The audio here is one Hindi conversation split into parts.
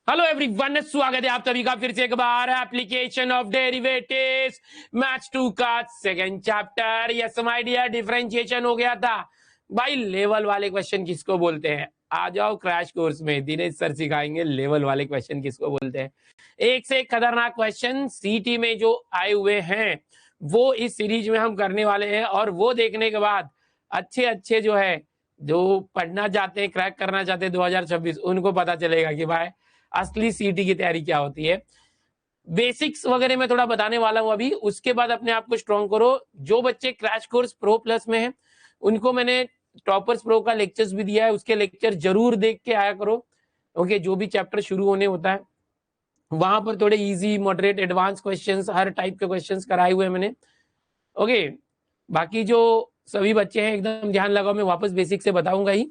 हेलो एवरीवन, स्वागत है आप सभी का फिर से एक बार एप्लीकेशन ऑफ डेरिवेटिव्स मैथ्स 2 का second chapter. Yes my dear, differentiation हो गया था भाई। लेवल वाले क्वेश्चन किसको बोलते हैं? आ जाओ क्रैश कोर्स में, दिनेश सर सिखाएंगे लेवल वाले क्वेश्चन किसको बोलते हैं। एक से एक खतरनाक क्वेश्चन सीटी में जो आए हुए हैं वो इस सीरीज में हम करने वाले हैं, और वो देखने के बाद अच्छे अच्छे जो है, जो पढ़ना चाहते हैं, क्रैक करना चाहते हैं 2026, उनको पता चलेगा कि भाई असली सीटी की तैयारी क्या होती है। बेसिक्स वगैरह मैं थोड़ा बताने वाला हूं अभी, उसके बाद अपने आप को स्ट्रॉन्ग करो। जो बच्चे क्रैश कोर्स प्रो प्लस में हैं उनको मैंने टॉपर्स प्रो का लेक्चर्स भी दिया है, उसके लेक्चर जरूर देख के आया करो। ओके, जो भी चैप्टर शुरू होने होता है वहां पर थोड़े इजी, मॉडरेट, एडवांस क्वेश्चंस, हर टाइप के क्वेश्चंस कराए हुए हैं मैंने। ओके, बाकी जो सभी बच्चे हैं एकदम ध्यान लगाओ, मैं वापस बेसिक से बताऊंगा ही।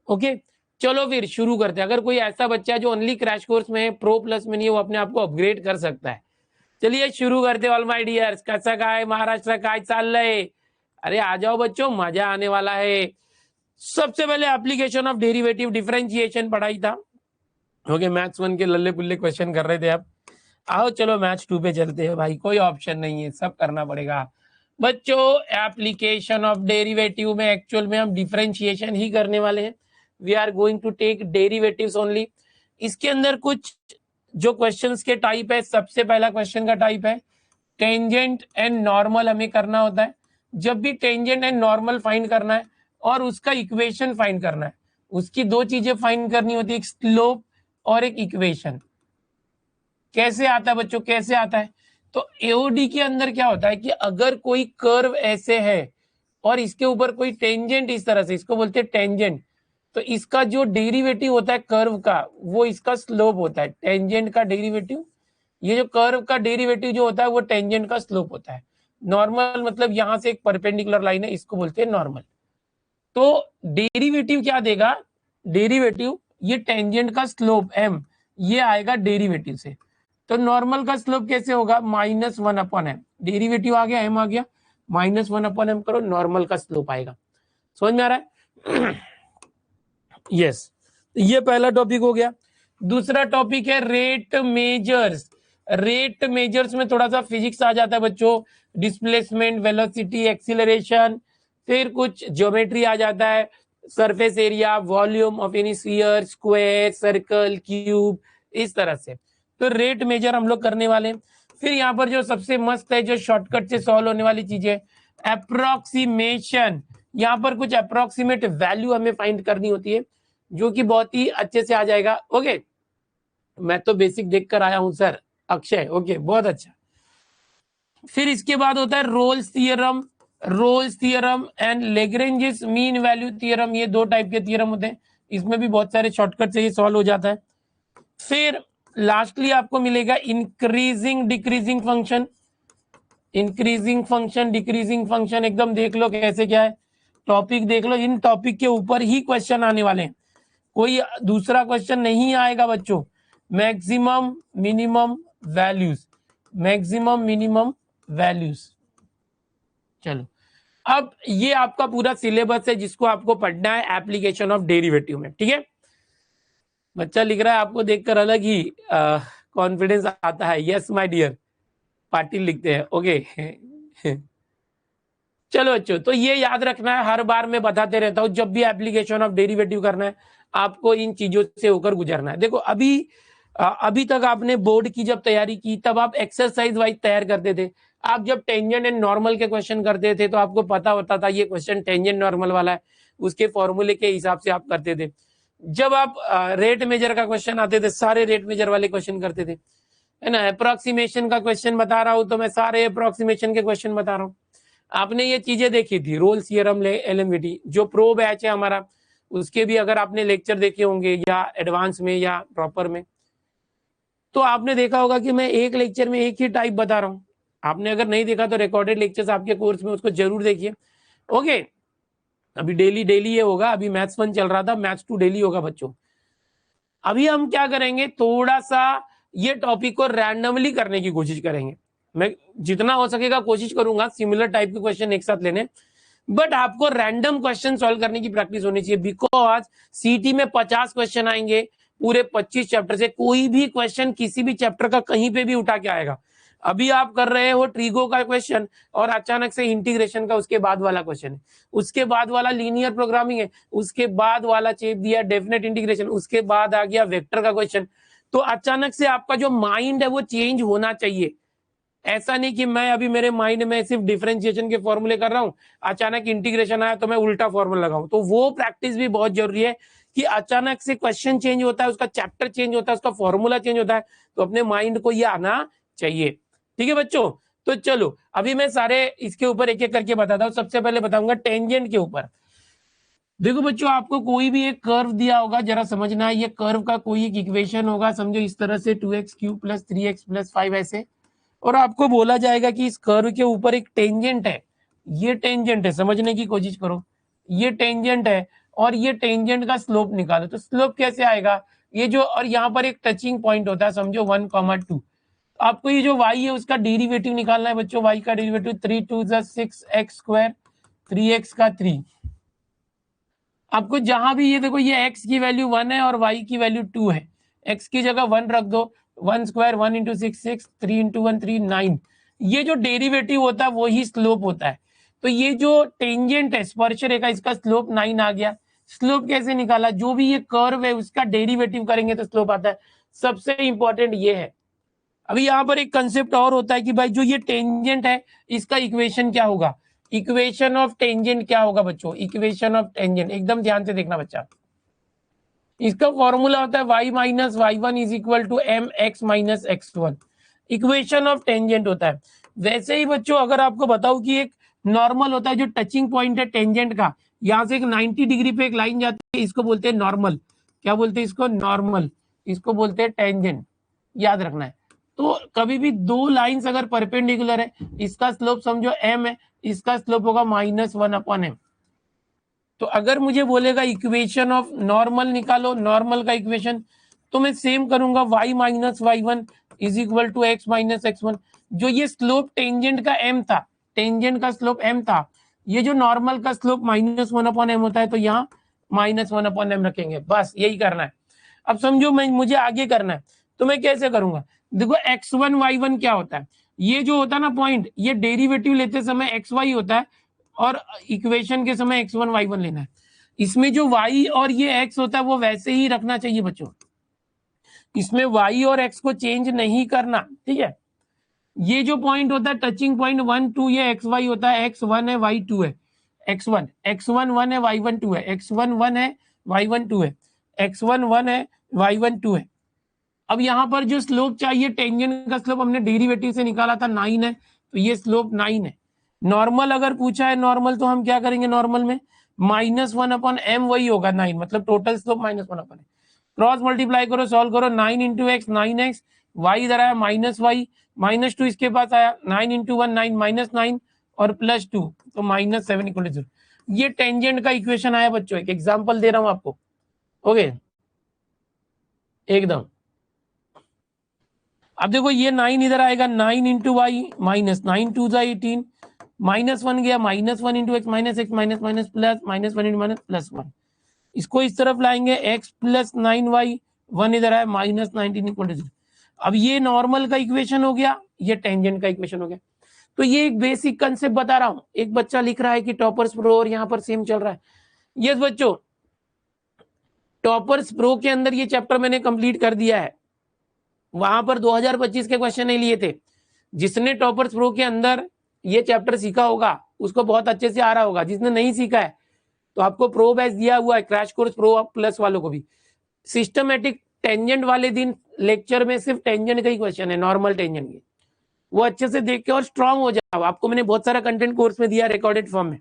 ओके, चलो फिर शुरू करते हैं। अगर कोई ऐसा बच्चा जो ओनली क्रैश कोर्स में है, प्रो प्लस में नहीं है, वो अपने आप को अपग्रेड कर सकता है। चलिए शुरू करते हैं ऑल माय डियर्स। कसं काय महाराष्ट्र, काय चाललंय? अरे आ जाओ बच्चों, मजा आने वाला है। सबसे पहले एप्लीकेशन ऑफ डेरिवेटिव, डिफरेंशिएशन पढ़ाई था। ओके, मैथ्स 1 के लल्ले पुल्ले क्वेश्चन कर रहे थे आप। आओ चलो मैथ्स 2 पे चलते हैं भाई, कोई ऑप्शन नहीं है, सब करना पड़ेगा बच्चों। एप्लीकेशन ऑफ डेरिवेटिव में एक्चुअल में हम डिफरेंशिएशन ही करने वाले हैं। We are going to take derivatives only. इसके अंदर कुछ जो क्वेश्चंस के टाइप है, सबसे पहला क्वेश्चन का टाइप है टेंजेंट एंड नॉर्मल। हमें करना होता है जब भी टेंजेंट एंड नॉर्मल फाइंड करना है और उसका इक्वेशन फाइंड करना है, उसकी दो चीजें फाइंड करनी होती है, एक स्लोप और एक इक्वेशन। कैसे आता है बच्चों, कैसे आता है? तो एओडी के अंदर क्या होता है कि अगर कोई कर्व ऐसे है और इसके ऊपर कोई टेंजेंट इस तरह से, इसको बोलते हैं टेंजेंट, तो इसका जो डेरिवेटिव होता है कर्व का, वो इसका स्लोप होता है। टेंजेंट का डेरिवेटिव, ये जो कर्व का डेरिवेटिव जो होता है वो टेंजेंट का स्लोप होता है। नॉर्मल मतलब यहां से एक परपेंडिकुलर लाइन है, इसको बोलते हैं नॉर्मल। तो डेरिवेटिव क्या देगा? डेरिवेटिव ये टेंजेंट का स्लोप एम, ये आएगा डेरिवेटिव से। तो नॉर्मल का स्लोप कैसे होगा? -1/m। डेरिवेटिव आ गया, एम आ गया, -1/m करो, नॉर्मल का स्लोप आएगा। समझ में आ रहा है? यस, ये पहला टॉपिक हो गया। दूसरा टॉपिक है रेट मेजर्स। रेट मेजर्स में थोड़ा सा फिजिक्स आ जाता है बच्चों, डिस्प्लेसमेंट, वेलोसिटी, एक्सीलरेशन, फिर कुछ ज्योमेट्री आ जाता है, surface area, volume of any sphere, square, circle, cube, इस तरह से। तो रेट मेजर हम लोग करने वाले हैं। फिर यहाँ पर जो सबसे मस्त है, जो शॉर्टकट से सॉल्व होने वाली चीजें, अप्रोक्सीमेशन। यहाँ पर कुछ अप्रोक्सीमेट वैल्यू हमें फाइंड करनी होती है, जो कि बहुत ही अच्छे से आ जाएगा। ओके, मैं तो बेसिक देख कर आया हूं सर, अक्षय। ओके, बहुत अच्छा। फिर इसके बाद होता है Rolle's theorem. Rolle's theorem and Lagrange's mean value theorem, ये दो टाइप के थियरम होते हैं। इसमें भी बहुत सारे शॉर्टकट से ये सॉल्व हो जाता है। फिर लास्टली आपको मिलेगा increasing decreasing function. Increasing function, decreasing function एकदम देख लो कैसे क्या है, टॉपिक देख लो। इन टॉपिक के ऊपर ही क्वेश्चन आने वाले हैं, कोई दूसरा क्वेश्चन नहीं आएगा बच्चों। Maximum minimum values, maximum minimum values. चलो, अब ये आपका पूरा सिलेबस है जिसको आपको पढ़ना है एप्लीकेशन ऑफ डेरिवेटिव में। ठीक है, बच्चा लिख रहा है आपको देखकर अलग ही कॉन्फिडेंस आता है। यस माय डियर, पाटिल लिखते हैं। ओके चलो बच्चों, तो ये याद रखना है, हर बार मैं बताते रहता हूं, जब भी एप्लीकेशन ऑफ डेरिवेटिव करना है आपको इन चीजों से होकर गुजरना है। देखो अभी तक आपने बोर्ड की जब तैयारी की तब आप एक्सरसाइज वाइज तैयार करते थे। आप जब टेंजेंट एंड नॉर्मल के क्वेश्चन करते थे तो आपको पता होता था ये क्वेश्चन टेंजेंट नॉर्मल वाला है, उसके फॉर्मूले के हिसाब से आप करते थे। जब आप रेट मेजर का क्वेश्चन आते थे, सारे रेट मेजर वाले क्वेश्चन करते थे, है ना। अप्रोक्सीमेशन का क्वेश्चन बता रहा हूं तो मैं सारे अप्रोक्सीमेशन के क्वेश्चन बता रहा हूँ। आपने ये चीजें देखी थी, रोल्स थियरम, एलएमवीटी, जो प्रो बैच है हमारा, उसके भी अगर आपने लेक्चर देखे होंगे या एडवांस में या प्रॉपर में, तो आपने देखा होगा कि मैं एक लेक्चर में एक ही टाइप बता रहा हूं। आपने अगर नहीं देखा तो रिकॉर्डेड लेक्चर्स आपके कोर्स में, उसको जरूर देखिए। ओके, अभी डेली डेली ये होगा। अभी मैथ्स 1 चल रहा था, मैथ्स 2 डेली होगा बच्चों। अभी हम क्या करेंगे, थोड़ा सा ये टॉपिक को रैंडमली करने की कोशिश करेंगे। मैं जितना हो सकेगा कोशिश करूंगा सिमिलर टाइप के क्वेश्चन एक साथ लेने, बट आपको रैंडम क्वेश्चन सॉल्व करने की प्रैक्टिस होनी चाहिए। बिकॉज सीटी में 50 क्वेश्चन आएंगे, पूरे 25 चैप्टर से कोई भी क्वेश्चन किसी भी चैप्टर का कहीं पे भी उठा के आएगा। अभी आप कर रहे हो ट्रिगो का क्वेश्चन और अचानक से इंटीग्रेशन का उसके बाद वाला क्वेश्चन है, उसके बाद वाला लीनियर प्रोग्रामिंग है, उसके बाद वाला चेप दिया डेफिनेट इंटीग्रेशन, उसके बाद आ गया वेक्टर का क्वेश्चन। तो अचानक से आपका जो माइंड है वो चेंज होना चाहिए। ऐसा नहीं कि मैं अभी मेरे माइंड में सिर्फ डिफरेंशिएशन के फॉर्मूले कर रहा हूं, अचानक इंटीग्रेशन आया तो मैं उल्टा फॉर्मूला लगाऊं। तो वो प्रैक्टिस भी बहुत जरूरी है कि अचानक से क्वेश्चन चेंज होता है, उसका चैप्टर चेंज होता है, उसका फॉर्मूला चेंज होता है, तो अपने माइंड को ये आना चाहिए। ठीक है बच्चों, तो चलो अभी मैं सारे इसके ऊपर एक एक करके बताता हूँ। सबसे पहले बताऊंगा टेंजेंट के ऊपर। देखो बच्चों, आपको कोई भी एक कर्व दिया होगा, जरा समझना है, ये कर्व का कोई एक इक्वेशन होगा, समझो इस तरह से 2x³ + 3x + 5 ऐसे, और आपको बोला जाएगा कि इस कर्व के ऊपर एक टेंजेंट है। ये टेंजेंट है, समझने की कोशिश करो, ये टेंजेंट है और ये टेंजेंट का स्लोप निकालो। तो स्लोप कैसे आएगा, ये जो, और यहाँ पर एक टचिंग पॉइंट होता है, समझो 1, 2। आपको ये जो y है उसका डेरिवेटिव निकालना है बच्चों। y का डेरिवेटिव 3 2 6x², 3x का 3। आपको जहां भी ये देखो, ये x की वैल्यू 1 है और y की वैल्यू 2 है, x की जगह 1 रख दो, 1² 1 × 6 6, 3 × 1 3 9। ये जो डेरिवेटिव होता है वो ही स्लोप होता है। तो ये जो टेंजेंट है स्पर्श रेखा, इसका स्लोप 9 आ गया। स्लोप कैसे निकाला, जो भी ये कर्व है उसका डेरिवेटिव करेंगे तो स्लोप आता है। सबसे इंपॉर्टेंट ये है। अभी यहाँ पर एक कंसेप्ट और होता है कि भाई जो ये टेंजेंट है इसका इक्वेशन क्या होगा, इक्वेशन ऑफ टेंजेंट क्या होगा बच्चों, इक्वेशन ऑफ टेंजेंट एकदम ध्यान से देखना बच्चा। इसका फॉर्मूला होता है y - y1 = mx - x1, equation of tangent होता है। वैसे ही बच्चों अगर आपको बताऊं कि एक नॉर्मल होता है, जो टचिंग पॉइंट है टेंजेंट का, यहां से एक 90 डिग्री पे एक लाइन जाती है, इसको बोलते हैं नॉर्मल। क्या बोलते हैं इसको, नॉर्मल। इसको बोलते हैं टेंजेंट, याद रखना है। तो कभी भी दो लाइंस अगर परपेंडिकुलर है, इसका स्लोप समझो m है, इसका स्लोप होगा -1/m। तो अगर मुझे बोलेगा इक्वेशन ऑफ नॉर्मल निकालो, नॉर्मल का इक्वेशन, तो मैं सेम करूंगा y - y1 = x - x1। जो ये स्लोप टेंजेंट का m था, टेंजेंट का स्लोप m था, ये जो नॉर्मल का स्लोप -1/m होता है, तो यहाँ -1/m रखेंगे, बस यही करना है। अब समझो मैं, मुझे आगे करना है, तो मैं कैसे करूंगा। देखो x1 y1 क्या होता है, ये जो होता है ना पॉइंट, ये डेरिवेटिव लेते समय xy होता है और इक्वेशन के समय x1 y1 लेना है। इसमें जो y और ये x होता है वो वैसे ही रखना चाहिए बच्चों, इसमें y और x को चेंज नहीं करना, ठीक है। ये जो पॉइंट होता है टचिंग पॉइंट 1 2, ये xy होता है, x1 है y2 है, x1 1 है y1 2 है, x1 1 है y1 2 है, x1 1 है y1 2 है। अब यहाँ पर जो स्लोप चाहिए, टेंजेंट का स्लोप हमने डेरिवेटिव से निकाला था 9 है, तो ये स्लोप 9 है। नॉर्मल अगर पूछा है नॉर्मल, तो हम क्या करेंगे, नॉर्मल में -1/m वही होगा 9, मतलब total slope -1/m। Cross multiply करो, सॉल्व करो, 9 × x 9x, y इधर आया -y, -2 इसके पास आया, 9 × 1 9 -9 और +2, तो -7 = 0। ये टेंजेंट का इक्वेशन आया बच्चों। एक एग्जाम्पल दे रहा हूं आपको, ओके एकदम। अब देखो ये 9 इधर आएगा, 9 × y -9 2 18, -1 गया, -1 × x -x प्लस -1 × +1। इसको इस तरफ लाएंगे, x + 9y, 1 इधर आया, -19 = 0। अब ये नॉर्मल का इक्वेशन हो गया, ये टेंजेंट का इक्वेशन हो गया। तो ये एक बेसिक कंसेप्ट बता रहा हूं। एक बच्चा लिख रहा है कि टॉपर्स प्रो और यहाँ पर सेम चल रहा है। यस बच्चों, टॉपर्स प्रो के अंदर ये चैप्टर मैंने कंप्लीट कर दिया है। वहां पर 2025 के क्वेश्चन नहीं लिए थे। जिसने टॉपर्स प्रो के अंदर ये चैप्टर सीखा होगा उसको बहुत अच्छे से आ रहा होगा। जिसने नहीं सीखा है तो आपको प्रो बैच दिया हुआ है, क्रैश कोर्स प्रो प्लस वालों को भी। सिस्टमेटिक टेंजेंट वाले दिन लेक्चर में सिर्फ टेंजेंट का ही क्वेश्चन है, नॉर्मल टेंजेंट के, वो अच्छे से देख के और स्ट्रांग हो जाओ। आपको मैंने बहुत सारा कंटेंट कोर्स में दिया रिकॉर्डेड फॉर्म में।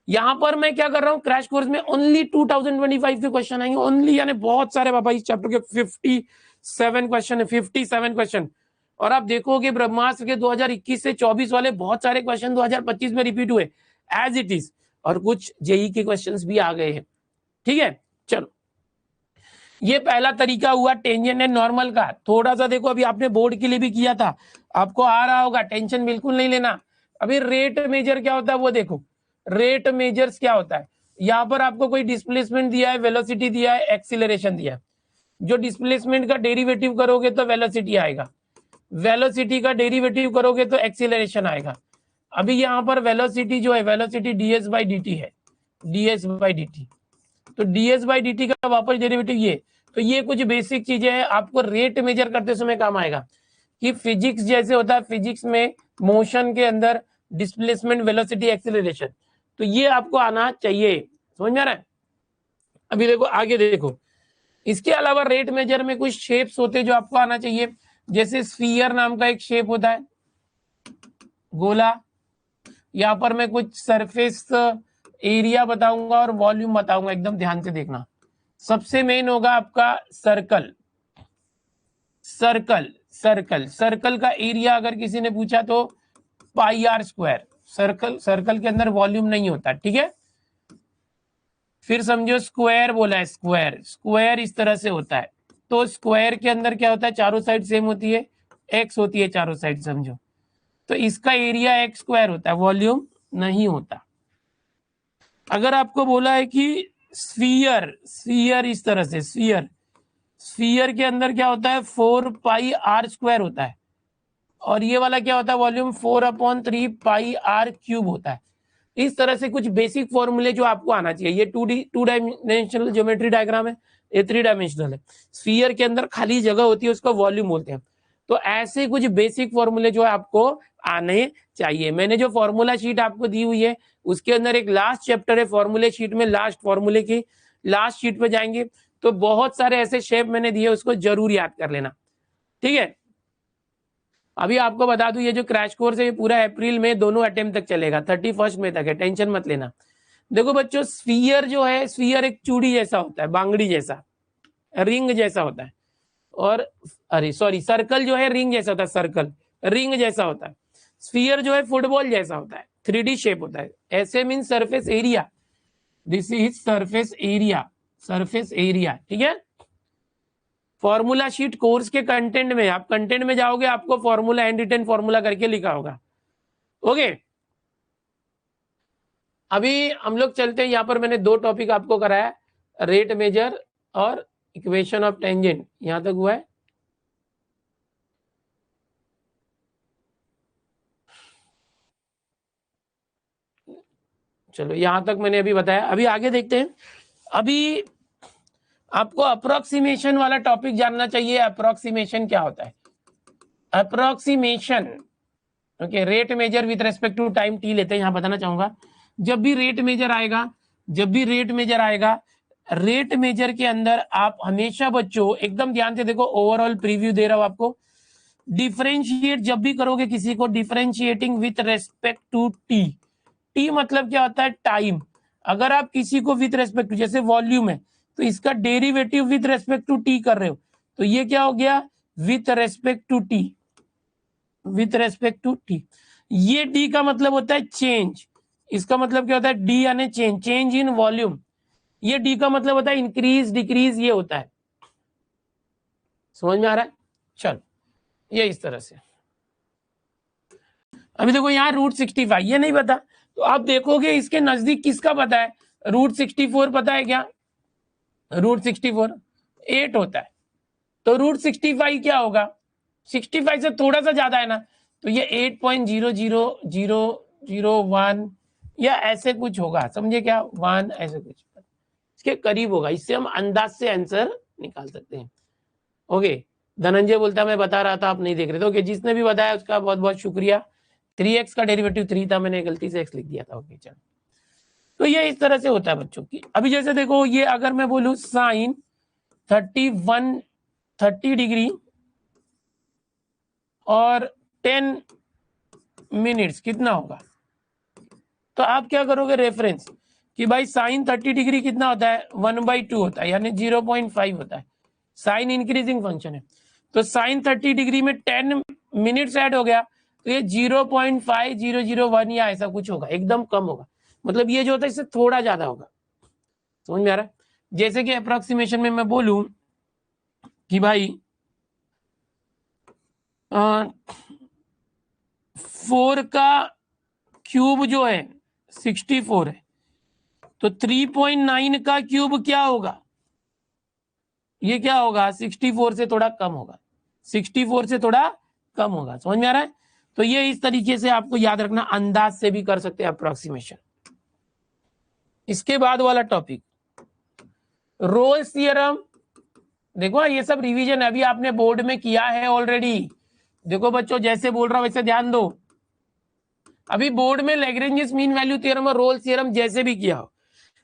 यहाँ पर मैं क्या कर रहा हूँ, क्रैश कोर्स में ओनली 2025 के क्वेश्चन आएंगे, ओनली, यानी बहुत सारे बाबा इस चैप्टर के 57 क्वेश्चन है, 57 क्वेश्चन। और आप देखोगे ब्रह्मास्त्र के 2021 से 24 वाले बहुत सारे क्वेश्चन 2025 में रिपीट हुए एज इट इज, और कुछ जेई के क्वेश्चंस भी आ गए हैं। ठीक है, चलो ये पहला तरीका हुआ टेंजेंट एंड नॉर्मल का। थोड़ा सा देखो, अभी आपने बोर्ड के लिए भी किया था, आपको आ रहा होगा, टेंशन बिल्कुल नहीं लेना। अभी रेट मेजर क्या होता है वो देखो। रेट मेजर्स क्या होता है, यहाँ पर आपको कोई डिस्प्लेसमेंट दिया है, वेलोसिटी दिया है, एक्सीलरेशन दिया है। जो डिस्प्लेसमेंट का डेरिवेटिव करोगे तो वेलोसिटी आएगा, वेलोसिटी का डेरिवेटिव करोगे तो एक्सीलरेशन आएगा। अभी यहाँ पर वेलोसिटी जो है, वेलोसिटी ds बाई dt है, ds बाई dt। तो ds बाई dt का वापस डेरिवेटिव ये, तो ये कुछ बेसिक चीजें हैं, आपको रेट मेजर करते समय काम आएगा। कि फिजिक्स जैसे होता है, फिजिक्स में मोशन के अंदर डिस्प्लेसमेंट, वेलोसिटी, एक्सीलरेशन, तो ये आपको आना चाहिए। समझ में आ रहा है? अभी देखो आगे देखो, इसके अलावा रेट मेजर में कुछ शेप्स होते हैं जो आपको आना चाहिए। जैसे स्फीयर नाम का एक शेप होता है, गोला। यहाँ पर मैं कुछ सरफेस एरिया बताऊंगा और वॉल्यूम बताऊंगा, एकदम ध्यान से देखना। सबसे मेन होगा आपका सर्कल। सर्कल सर्कल सर्कल का एरिया अगर किसी ने पूछा तो पाई आर स्क्वायर। सर्कल, सर्कल के अंदर वॉल्यूम नहीं होता, ठीक है। फिर समझो स्क्वायर बोला है, स्क्वायर, स्क्वायर इस तरह से होता है। तो स्क्वायर के अंदर क्या होता है, चारों साइड सेम होती है, एक्स होती है चारों साइड, समझो। तो इसका एरिया एक्स स्क्वायर होता है, वॉल्यूम नहीं होता। अगर आपको बोला है कि स्फीयर, स्फीयर इस तरह से, स्फीयर, स्फीयर के अंदर क्या होता है, 4 पाई आर स्क्वायर होता है, और ये वाला क्या होता है, वॉल्यूम 4/3 पाई आर क्यूब होता है। इस तरह से कुछ बेसिक फॉर्मूले जो आपको आना चाहिए। ये 2 डायमेंशनल ज्योमेट्री डायग्राम है, ये 3 डायमेंशनल है। स्फीयर के अंदर खाली जगह होती है, उसको वॉल्यूम बोलते हैं। तो ऐसे कुछ बेसिक फॉर्मूले जो है आपको आने चाहिए। मैंने जो फॉर्मूला शीट आपको दी हुई है, उसके अंदर एक लास्ट चैप्टर है फॉर्मूले शीट में, लास्ट फॉर्मूले की लास्ट शीट पे जाएंगे तो बहुत सारे ऐसे शेप मैंने दिए, उसको जरूर याद कर लेना, ठीक है। अभी आपको बता दूं, ये जो क्रैश कोर्स है ये पूरा अप्रैल में दोनों अटेम्प्ट तक चलेगा, 31 मई तक है, टेंशन मत लेना। देखो बच्चों, स्फीयर जो है, स्फीयर एक चूड़ी जैसा होता है, बांगड़ी जैसा, रिंग जैसा होता है। और अरे सॉरी, सर्कल जो है रिंग जैसा होता है, सर्कल रिंग जैसा होता है। स्फीयर जो है फुटबॉल जैसा होता है, 3D शेप होता है। ऐसे mean surface area, this is surface area, surface area, ठीक है। फॉर्मूला शीट कोर्स के कंटेंट में, आप कंटेंट में जाओगे, आपको फॉर्मूला, हैंड रिटन फॉर्मूला करके लिखा होगा, ओके। अभी हम लोग चलते हैं, यहां पर मैंने 2 टॉपिक आपको कराया, रेट मेजर और इक्वेशन ऑफ टेंजेंट, यहां तक हुआ है। चलो यहां तक मैंने अभी बताया। अभी आगे देखते हैं। अभी आपको अप्रोक्सीमेशन वाला टॉपिक जानना चाहिए। अप्रोक्सीमेशन क्या होता है, approximation, okay. Rate measure with respect to time T लेते हैं। यहां बताना चाहूंगा, जब भी रेट मेजर आएगा, जब भी रेट मेजर आएगा, रेट मेजर के अंदर आप हमेशा बच्चों एकदम ध्यान से देखो, ओवरऑल प्रीव्यू दे रहा हूं आपको। डिफरेंशिएट जब भी करोगे किसी को, differentiating with respect to T. T मतलब क्या होता है, टाइम। अगर आप किसी को विथ रेस्पेक्ट टू, जैसे वॉल्यूम है, तो इसका derivative with respect to T कर रहे हो, तो ये क्या हो गया, with respect to T, with respect to T. ये डी का मतलब होता है चेंज, इसका मतलब क्या होता है, डी यानी चेंज, चेंज इन वॉल्यूम। ये डी का मतलब होता है इंक्रीज डिक्रीज, ये होता है। समझ में आ रहा है? चलो ये इस तरह से। अभी देखो यहाँ √65 ये नहीं पता, तो आप देखोगे इसके नजदीक किसका पता है, √64 पता है क्या, √64 8 होता है। तो √65 क्या होगा, 65 से थोड़ा सा ज्यादा है ना, तो ये 8.00001 या ऐसे कुछ होगा, समझे क्या, 1 ऐसे कुछ इसके करीब होगा। इससे हम अंदाज से आंसर निकाल सकते हैं, ओके। धनंजय बोलता मैं बता रहा था, आप नहीं देख रहे थे, ओके। जिसने भी बताया उसका बहुत बहुत शुक्रिया। 3x का डेरिवेटिव 3 था, मैंने गलती से x लिख दिया था, ओके चलो। तो ये इस तरह से होता है बच्चों की। अभी जैसे देखो, ये अगर मैं बोलूं साइन 30 डिग्री और 10 मिनट्स कितना होगा, तो आप क्या करोगे, रेफरेंस कि भाई साइन 30 डिग्री कितना होता है, 1/2 होता है, यानी 0.5 होता है। साइन इंक्रीजिंग फंक्शन है, तो साइन 30 डिग्री में 10 मिनट्स ऐड हो गया, तो ये 0.5001 या ऐसा कुछ होगा, एकदम कम होगा। मतलब ये जो होता है इससे थोड़ा ज्यादा होगा। समझ में आ रहा है? जैसे कि अप्रोक्सीमेशन में मैं बोलूं कि भाई 4 का क्यूब जो है 64 है, तो 3.9 का क्यूब क्या होगा, ये क्या होगा 64 से थोड़ा कम होगा, 64 से थोड़ा कम होगा। समझ में आ रहा है? तो ये इस तरीके से आपको याद रखना, अंदाज से भी कर सकते हैं अप्रोक्सीमेशन। इसके बाद वाला टॉपिक रोल्स थ्योरम। देखो ये सब रिवीजन अभी आपने बोर्ड में किया है ऑलरेडी। देखो बच्चों जैसे बोल रहा हूं वैसे ध्यान दो। अभी बोर्ड में लैग्रेंज मीन वैल्यू थ्योरम और रोल्स थ्योरम जैसे भी किया हो,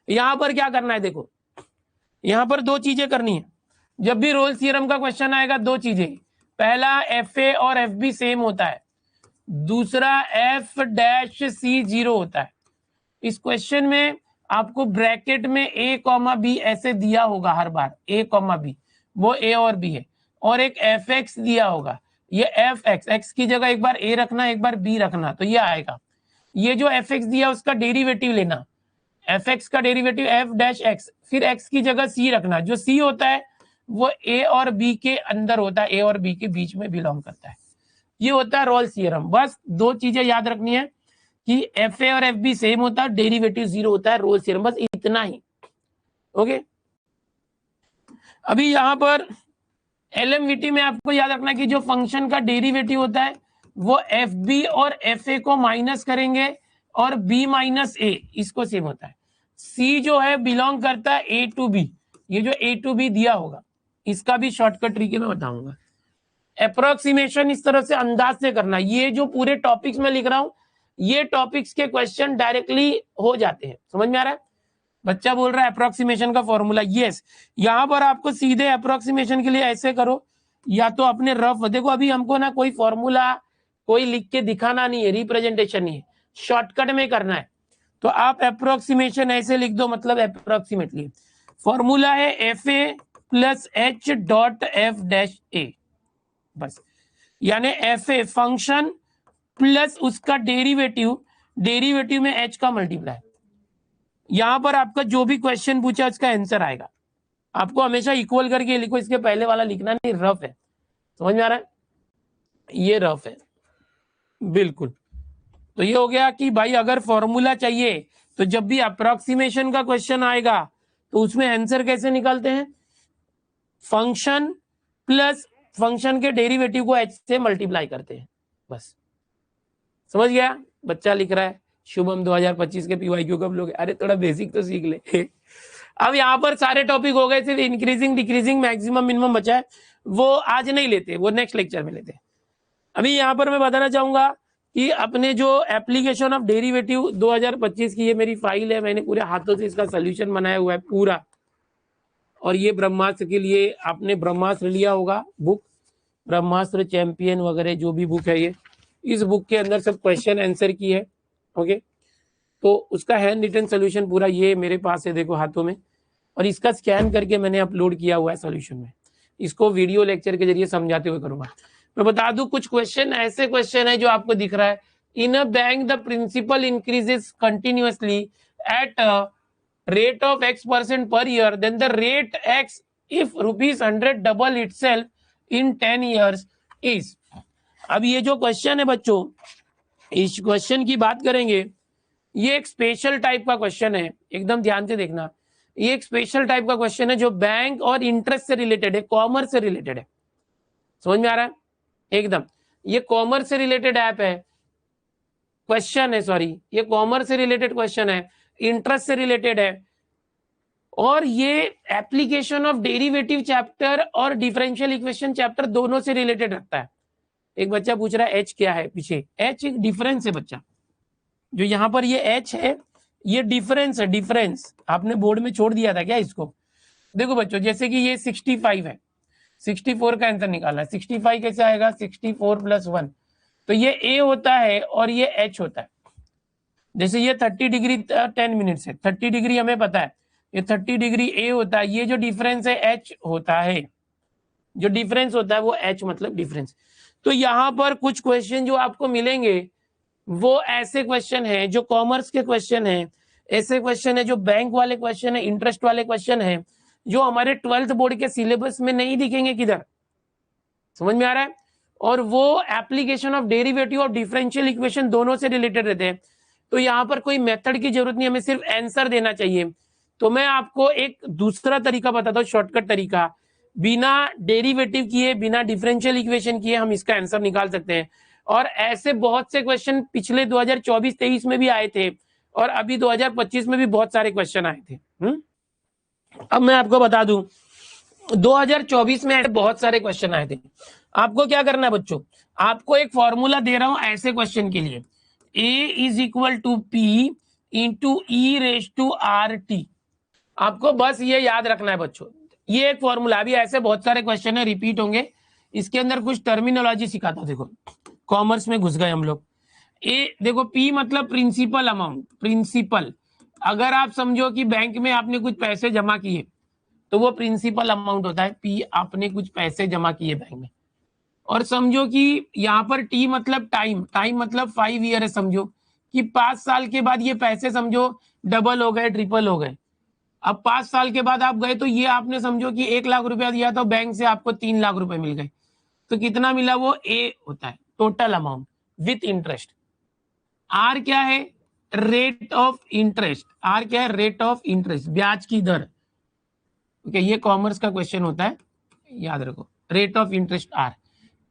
यहां पर क्या करना है, देखो यहां पर दो चीजें करनी है। जब भी रोल्स थ्योरम का क्वेश्चन आएगा दो चीजें, पहला एफ ए और एफ बी सेम होता है, दूसरा एफ डैश सी जीरो होता है। इस क्वेश्चन में आपको ब्रैकेट में ए कॉमा बी ऐसे दिया होगा हर बार, ए कॉमा बी, वो ए और बी है, और एक एफ एक्स दिया होगा। ये एफ एक्स, एक्स की जगह एक बार ए रखना एक बार बी रखना, तो ये आएगा। ये जो एफ एक्स दिया उसका डेरिवेटिव लेना, एफ एक्स का डेरिवेटिव एफ डैश एक्स, फिर एक्स की जगह सी रखना। जो सी होता है वो ए और बी के अंदर होता है, ए और बी के बीच में बिलोंग करता है। ये होता है रोल्स थ्योरम। बस दो चीजें याद रखनी है कि एफ ए और एफ बी सेम होता है, डेरिवेटिव जीरो होता है, रोल्स थ्योरम, बस इतना ही। ओके, अभी यहां पर एलएमवीटी में आपको याद रखना कि जो फंक्शन का डेरिवेटिव होता है वो एफ बी और एफ ए को माइनस करेंगे और बी माइनस ए इसको सेम होता है। सी जो है बिलोंग करता है ए टू बी, ये जो ए टू बी दिया होगा इसका भी शॉर्टकट तरीके में बताऊंगा। अप्रोक्सीमेशन इस तरह से अंदाज से करना। ये जो पूरे टॉपिक्स में लिख रहा हूं ये टॉपिक्स के क्वेश्चन डायरेक्टली हो जाते हैं। समझ में आ रहा है? बच्चा बोल रहा है अप्रोक्सीमेशन का फॉर्मूला, यस यहां पर आपको सीधे अप्रोक्सीमेशन के लिए ऐसे करो, या तो अपने रफ, देखो अभी हमको ना कोई फॉर्मूला कोई लिख के दिखाना नहीं है, रिप्रेजेंटेशन नहीं है, शॉर्टकट में करना है। तो आप अप्रोक्सीमेशन ऐसे लिख दो, मतलब अप्रोक्सीमेटली फॉर्मूला है F A plus H dot F dash A, बस। यानी एफ ए फंक्शन प्लस उसका डेरिवेटिव, डेरिवेटिव में एच का मल्टीप्लाई। यहां पर आपका जो भी क्वेश्चन पूछा उसका आंसर आएगा। आपको हमेशा इक्वल करके लिखो, इसके पहले वाला लिखना नहीं, रफ है। समझ में आ रहा है? ये रफ है बिल्कुल। तो ये हो गया कि भाई अगर फॉर्मूला चाहिए तो जब भी अप्रोक्सीमेशन का क्वेश्चन आएगा तो उसमें आंसर कैसे निकालते हैं, फंक्शन प्लस फंक्शन के डेरिवेटिव को एच से मल्टीप्लाई करते हैं, बस। समझ गया? बच्चा लिख रहा है शुभम 2025 के पीवाईक्यू कब लोगे? अरे थोड़ा बेसिक तो सीख ले। अब यहाँ पर सारे टॉपिक हो गए, सिर्फ इंक्रीजिंग डिक्रीजिंग मैक्सिमम मिनिमम बचा है, वो आज नहीं लेते, वो नेक्स्ट लेक्चर में लेते। अभी यहाँ पर मैं बताना चाहूंगा कि अपने जो एप्लीकेशन ऑफ डेरिवेटिव 2025 की ये मेरी फाइल है, मैंने पूरे हाथों से इसका सोल्यूशन बनाया हुआ है पूरा। और ये ब्रह्मास्त्र के लिए आपने ब्रह्मास्त्र लिया होगा बुक, ब्रह्मास्त्र चैंपियन वगैरह जो भी बुक है ये, इस बुक के अंदर सब क्वेश्चन आंसर की है। ओके, तो उसका हैंड रिटन सोल्यूशन पूरा ये मेरे पास है, देखो हाथों में, और इसका स्कैन करके मैंने अपलोड किया हुआ है सोल्यूशन में। इसको वीडियो लेक्चर के जरिए समझाते हुए करूंगा। मैं बता दूं कुछ क्वेश्चन ऐसे क्वेश्चन है जो आपको दिख रहा है, in a bank the principal increases continuously at rate of x% per year, then the rate x if ₹100 double itself in 10 years is। अब ये जो क्वेश्चन है बच्चों, इस क्वेश्चन की बात करेंगे, ये एक स्पेशल टाइप का क्वेश्चन है, एकदम ध्यान से देखना। ये एक स्पेशल टाइप का क्वेश्चन है जो बैंक और इंटरेस्ट से रिलेटेड है, कॉमर्स से रिलेटेड है। समझ में आ रहा है? एकदम ये कॉमर्स से रिलेटेड ऐप है, क्वेश्चन है, सॉरी ये कॉमर्स से रिलेटेड क्वेश्चन है, इंटरेस्ट से रिलेटेड है, और ये एप्लीकेशन ऑफ डेरिवेटिव चैप्टर और डिफरेंशियल इक्वेशन चैप्टर दोनों से रिलेटेड रखता है। एक बच्चा पूछ रहा है एच क्या है पीछे, एच एक डिफरेंस है बच्चा, जो यहाँ पर ये एच है ये डिफरेंस है, डिफरेंस आपने बोर्ड में छोड़ दिया था क्या इसको? देखो बच्चों जैसे कि ये 65 है, 64 का आंसर निकालना है, 65 कैसे आएगा, 64 + 1, तो ये ए होता है और ये एच होता है। जैसे ये 30 डिग्री 10 मिनट्स है, 30 डिग्री हमें पता है, ये 30 डिग्री ए होता है, ये जो डिफरेंस है एच होता है, जो डिफरेंस होता है वो एच मतलब डिफरेंस। तो यहाँ पर कुछ क्वेश्चन जो आपको मिलेंगे वो ऐसे क्वेश्चन है जो कॉमर्स के क्वेश्चन है, ऐसे क्वेश्चन है जो बैंक वाले क्वेश्चन है, इंटरेस्ट वाले क्वेश्चन है, जो हमारे 12th बोर्ड के सिलेबस में नहीं दिखेंगे किधर। समझ में आ रहा है? और वो एप्लीकेशन ऑफ डेरिवेटिव और डिफरेंशियल इक्वेशन दोनों से रिलेटेड रहते हैं। तो यहाँ पर कोई मेथड की जरूरत नहीं, हमें सिर्फ आंसर देना चाहिए। तो मैं आपको एक दूसरा तरीका बताता हूँ, शॉर्टकट तरीका। बिना डेरिवेटिव किए, बिना डिफरेंशियल इक्वेशन किए हम इसका आंसर निकाल सकते हैं। और ऐसे बहुत से क्वेश्चन पिछले 2024-23 में भी आए थे और अभी 2025 में भी बहुत सारे क्वेश्चन आए थे। अब मैं आपको बता दूं 2024 में बहुत सारे क्वेश्चन आए थे। आपको क्या करना है बच्चों, आपको एक फॉर्मूला दे रहा हूं ऐसे क्वेश्चन के लिए, A is equal to P into E raise to R T. आपको बस ये याद रखना है बच्चों, ये एक फॉर्मूला। अभी ऐसे बहुत सारे क्वेश्चन है, रिपीट होंगे। इसके अंदर कुछ टर्मिनोलॉजी सिखाता हूं। देखो कॉमर्स में घुस गए हम लोग। ए देखो, पी मतलब प्रिंसिपल अमाउंट, प्रिंसिपल। अगर आप समझो कि बैंक में आपने कुछ पैसे जमा किए तो वो प्रिंसिपल अमाउंट होता है। पी आपने कुछ पैसे जमा किए बैंक में। और समझो कि यहाँ पर टी मतलब टाइम, टाइम मतलब 5 ईयर है। समझो कि 5 साल के बाद ये पैसे समझो डबल हो गए, ट्रिपल हो गए। अब 5 साल के बाद आप गए तो ये आपने समझो कि 1 लाख रुपया दिया तो बैंक से आपको 3 लाख रुपए मिल गए। तो कितना मिला, वो ए होता है total amount with interest. R क्या है, रेट ऑफ इंटरेस्ट। आर क्या है, रेट ऑफ इंटरेस्ट, ब्याज की दर। ओके, ये कॉमर्स का क्वेश्चन होता है, याद रखो, rate of interest R.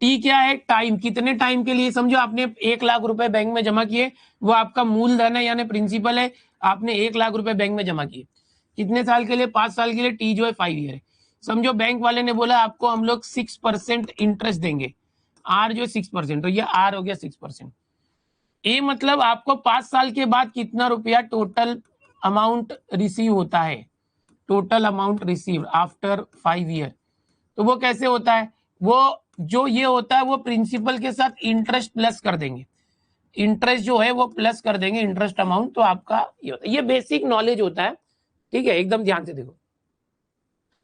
T क्या है, टाइम, कितने टाइम के लिए। समझो आपने 1 लाख रुपए बैंक में जमा किए, वो आपका मूलधन है यानी प्रिंसिपल है। आपने 1 लाख रुपए बैंक में जमा किए, कितने साल के लिए, 5 साल के लिए। टी जो है 5 ईयर है। समझो बैंक वाले ने बोला आपको हम लोग 6% इंटरेस्ट देंगे, आर जो 6%, तो ये आर हो गया 6%। ए मतलब आपको 5 साल के बाद कितना रुपया टोटल अमाउंट रिसीव होता है, total amount receive after 5 year. तो वो कैसे होता है, वो जो ये होता है वो प्रिंसिपल के साथ इंटरेस्ट प्लस कर देंगे। इंटरेस्ट जो है वो प्लस कर देंगे, इंटरेस्ट अमाउंट। तो आपका ये होता है, ये बेसिक नॉलेज होता है, ठीक है। एकदम ध्यान से देखो,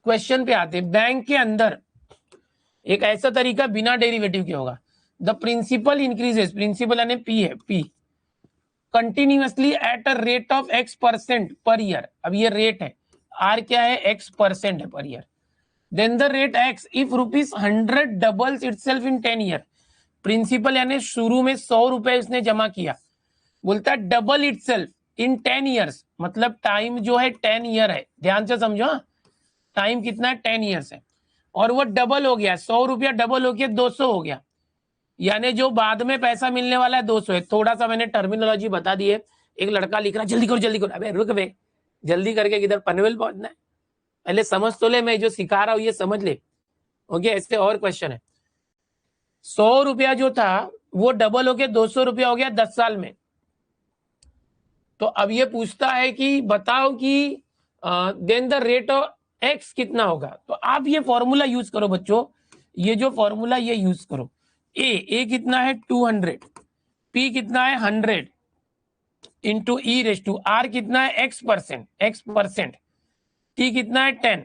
क्वेश्चन पे आते हैं। बैंक के अंदर एक ऐसा तरीका बिना डेरिवेटिव के होगा। द प्रिंसिपल इंक्रीजेस, प्रिंसिपल यानी पी है, P continuously at a rate of x% per year. अब ये रेट है, आर क्या है, x% है per year. Then the rate x if ₹100 doubles itself in 10 year. Principal यानी शुरू में 100 रुपए उसने जमा किया, बोलता है डबल इटसेल्फ इन 10 ईयर्स, मतलब टाइम जो है 10 ईयर है। ध्यान से समझो, टाइम कितना है, 10 ईयर्स है। और वो डबल हो गया, 100 रुपया डबल हो गया 200 हो गया, यानी जो बाद में पैसा मिलने वाला है 200 है। थोड़ा सा मैंने टर्मिनोलॉजी बता दी है। एक लड़का लिख रहा है जल्दी करो जल्दी करो, अबे रुक बे, जल्दी करके किधर, पनवेल पहुंचना है, पहले समझ तो ले, मैं जो सिखा रहा हूं ये समझ ले। ओके, ऐसे और क्वेश्चन है। 100 रुपया जो था वो डबल हो गया 200 रुपया हो गया 10 साल में। तो अब ये पूछता है कि बताओ कि then the rate of X कितना होगा। तो आप ये फॉर्मूला यूज करो बच्चों, ये जो फॉर्मूला ये यूज करो। ए कितना है 200, पी कितना है 100 into E raise to R कितना है x%, टी कितना है 10।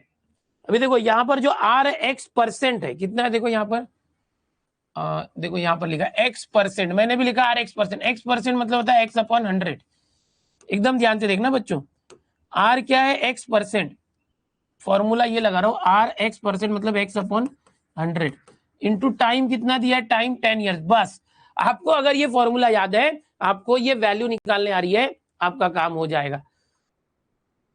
अभी देखो यहाँ पर जो आर है x% है, कितना है देखो यहाँ पर, देखो यहाँ पर लिखा x%, मैंने भी लिखा r x% मतलब होता है x/100। एकदम ध्यान से देखना बच्चों, आर क्या है x%, फॉर्मूला ये लगा रहा हूं, आर x% मतलब x/100 इंटू टाइम कितना दिया है, टाइम 10 ईयर्स। बस आपको अगर ये फॉर्मूला याद है, आपको ये वैल्यू निकालने आ रही है, आपका काम हो जाएगा।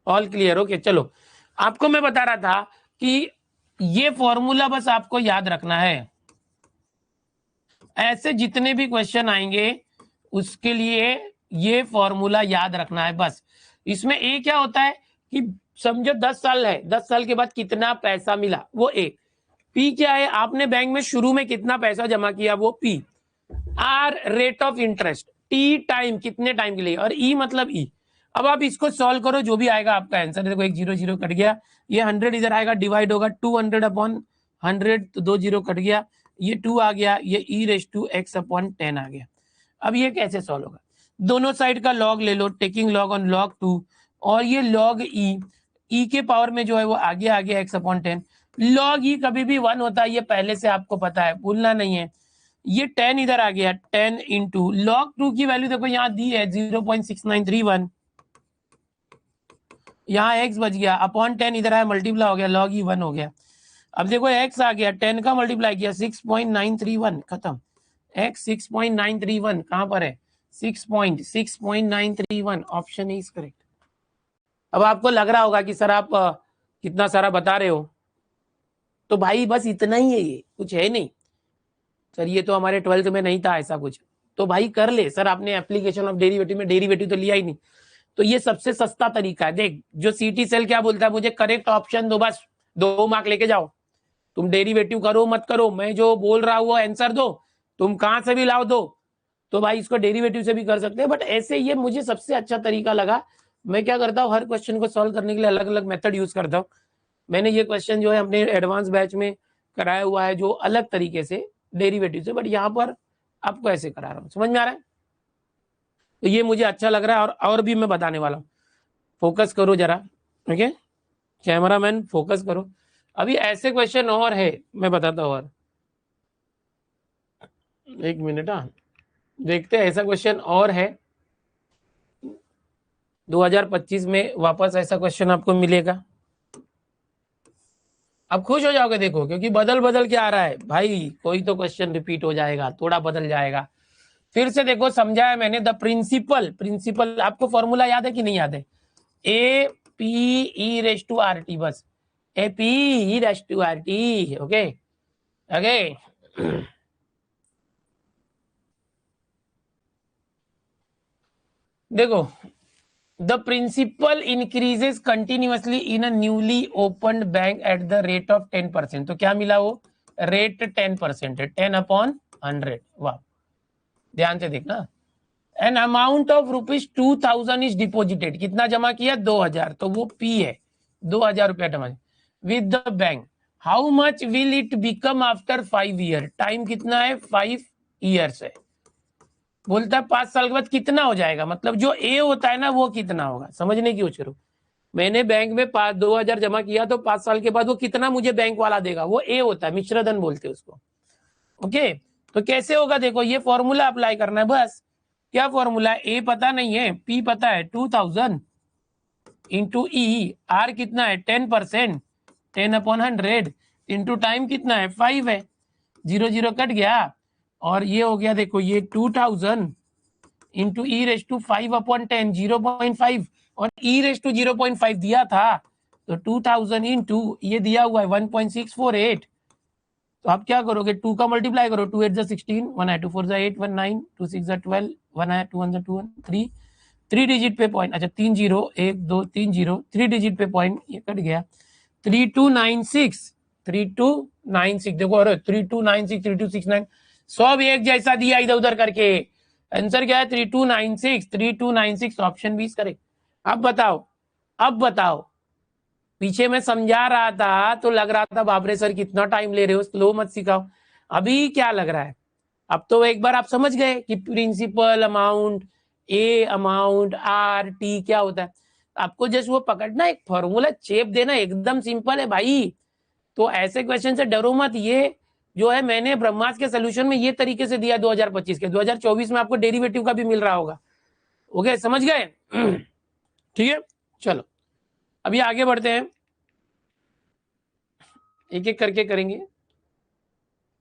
All clear? ओके, चलो आपको मैं बता रहा था कि ये फॉर्मूला बस आपको याद रखना है। ऐसे जितने भी क्वेश्चन आएंगे उसके लिए ये फॉर्मूला याद रखना है बस। इसमें ए क्या होता है कि समझो 10 साल है, 10 साल के बाद कितना पैसा मिला, वो ए। पी क्या है, आपने बैंक में शुरू में कितना पैसा जमा किया, वो P. R rate of interest, T time, कितने टाइम के लिए, और ई मतलब ई। अब आप इसको सॉल्व करो, जो भी आएगा आपका आंसर। देखो एक 0 0 कट गया, ये 100 इधर आएगा, डिवाइड होगा 200/100, तो 2 0 कट गया, ये 2 आ गया, ये ई रेस टू x/10 आ गया। अब ये कैसे सॉल्व होगा, दोनों साइड का लॉग ले लो, टेकिंग लॉग ऑन log 2, और ये log ई के पावर में जो है वो आगे आ गया x/10। log ई कभी भी 1 होता है, ये पहले से आपको पता है, भूलना नहीं है। ये 10 इधर आ गया, 10 इंटू log 2 की वैल्यू देखो यहाँ दी है 0.6931, यहाँ x बच गया, अपॉन 10 इधर आया, मल्टीप्लाई हो गया, log ई 1 हो गया। अब देखो x आ गया, 10 का मल्टीप्लाई किया 6.931, खत्म। x 6.931 कहां पर है, 6.931, ऑप्शन इज करेक्ट। अब आपको लग रहा होगा कि सर आप कितना सारा बता रहे हो, तो भाई बस इतना ही है, ये कुछ है नहीं सर, ये तो हमारे 12th में नहीं था ऐसा कुछ। तो भाई कर ले सर, आपने एप्लीकेशन ऑफ डेरिवेटिव में डेरिवेटिव तो लिया ही नहीं, तो ये सबसे सस्ता तरीका है। देख जो सीटी सेल क्या बोलता है, मुझे करेक्ट ऑप्शन दो, बस 2 मार्क लेके जाओ। तुम डेरिवेटिव करो मत करो, मैं जो बोल रहा हूँ आंसर दो, तुम कहां से भी लाओ दो। तो भाई इसको डेरिवेटिव से भी कर सकते हैं, बट ऐसे ये मुझे सबसे अच्छा तरीका लगा। मैं क्या करता हूँ, हर क्वेश्चन को सॉल्व करने के लिए अलग अलग मेथड यूज करता हूँ। मैंने ये क्वेश्चन जो है अपने एडवांस बैच में कराया हुआ है, जो अलग तरीके से डेरिवेटिव से, बट यहाँ पर आपको ऐसे करा रहा हूँ, समझ में आ रहा है? तो ये मुझे अच्छा लग रहा है, और भी मैं बताने वाला हूँ। फोकस करो जरा, ओके कैमरामैन फोकस करो। अभी ऐसे क्वेश्चन और है, मैं बताता हूँ। और 1 मिनट, हाँ देखते हैं, ऐसा क्वेश्चन और है 2025 में वापस ऐसा क्वेश्चन आपको मिलेगा, आप खुश हो जाओगे देखो, क्योंकि बदल बदल के आ रहा है भाई। कोई तो क्वेश्चन रिपीट हो जाएगा, थोड़ा बदल जाएगा। फिर से देखो, समझाया मैंने, द प्रिंसिपल आपको फॉर्मूला याद है कि नहीं याद है? A P E raise to R T, बस A P E raise to R T, okay okay. देखो, the principal increases continuously in a newly opened bank at the rate of 10%। तो क्या मिला वो? रेट 10% है, 10/100। वाह, ध्यान से देखना। An amount of ₹2000 is deposited, कितना जमा किया? 2000, तो वो पी है, 2000 रुपया जमा with the bank. How much will it become after 5 year? Time कितना है? 5 ईयर्स है। बोलता है 5 साल के बाद कितना हो जाएगा, मतलब जो ए होता है ना वो कितना होगा, समझने की कोशिश करो। मैंने बैंक में 2000 जमा किया, तो 5 साल के बाद वो कितना मुझे बैंक वाला देगा, वो ए होता है, मिश्रधन बोलते हैं उसको। ओके, तो कैसे होगा? देखो ये फॉर्मूला अप्लाई करना है बस। क्या फॉर्मूला? ए पता नहीं है, पी पता है, 2000 इंटू ई, आर कितना है? 10%, 10/100 इंटू टाइम कितना है? 5 है, 0 0 कट गया, और ये हो गया देखो, ये 2000 इंटू ई रेस टू 5/10, 0.5, और ई रेस टू 0.5 दिया था, तो 2000 इंटू ये दिया हुआ है 1.648। तो आप क्या करोगे? 2 का मल्टीप्लाई करो, 2 8 16, 1 2 4 8 1 9, 2 6 12, 1 2 1 2 3, 3 डिजिट पे पॉइंट, अच्छा 3 0 1 2 3 0, 3 डिजिट पे पॉइंट, ये कट गया, 3296, 3296 देखो, अरे 3296 3269 सब एक जैसा दिया इधर उधर करके। आंसर क्या है? 3296, 3296, ऑप्शन 20 करेक्ट। अब बताओ, अब बताओ, पीछे मैं समझा रहा था तो लग रहा था बाबरे सर कितना टाइम ले रहे हो, स्लो मत सिखाओ। अभी क्या लग रहा है? अब तो एक बार आप समझ गए कि principal amount, A amount, are T क्या होता है। आपको जस्ट वो पकड़ना, एक फॉर्मूला चेप देना, एकदम सिंपल है भाई। तो ऐसे क्वेश्चन से डरो मत। ये जो है मैंने ब्रह्मास्त्र के सोल्यूशन में ये तरीके से दिया 2025 के, 2024 में आपको डेरिवेटिव का भी मिल रहा होगा। ओके, समझ गए? ठीक है, चलो अभी आगे बढ़ते हैं, एक एक करके करेंगे।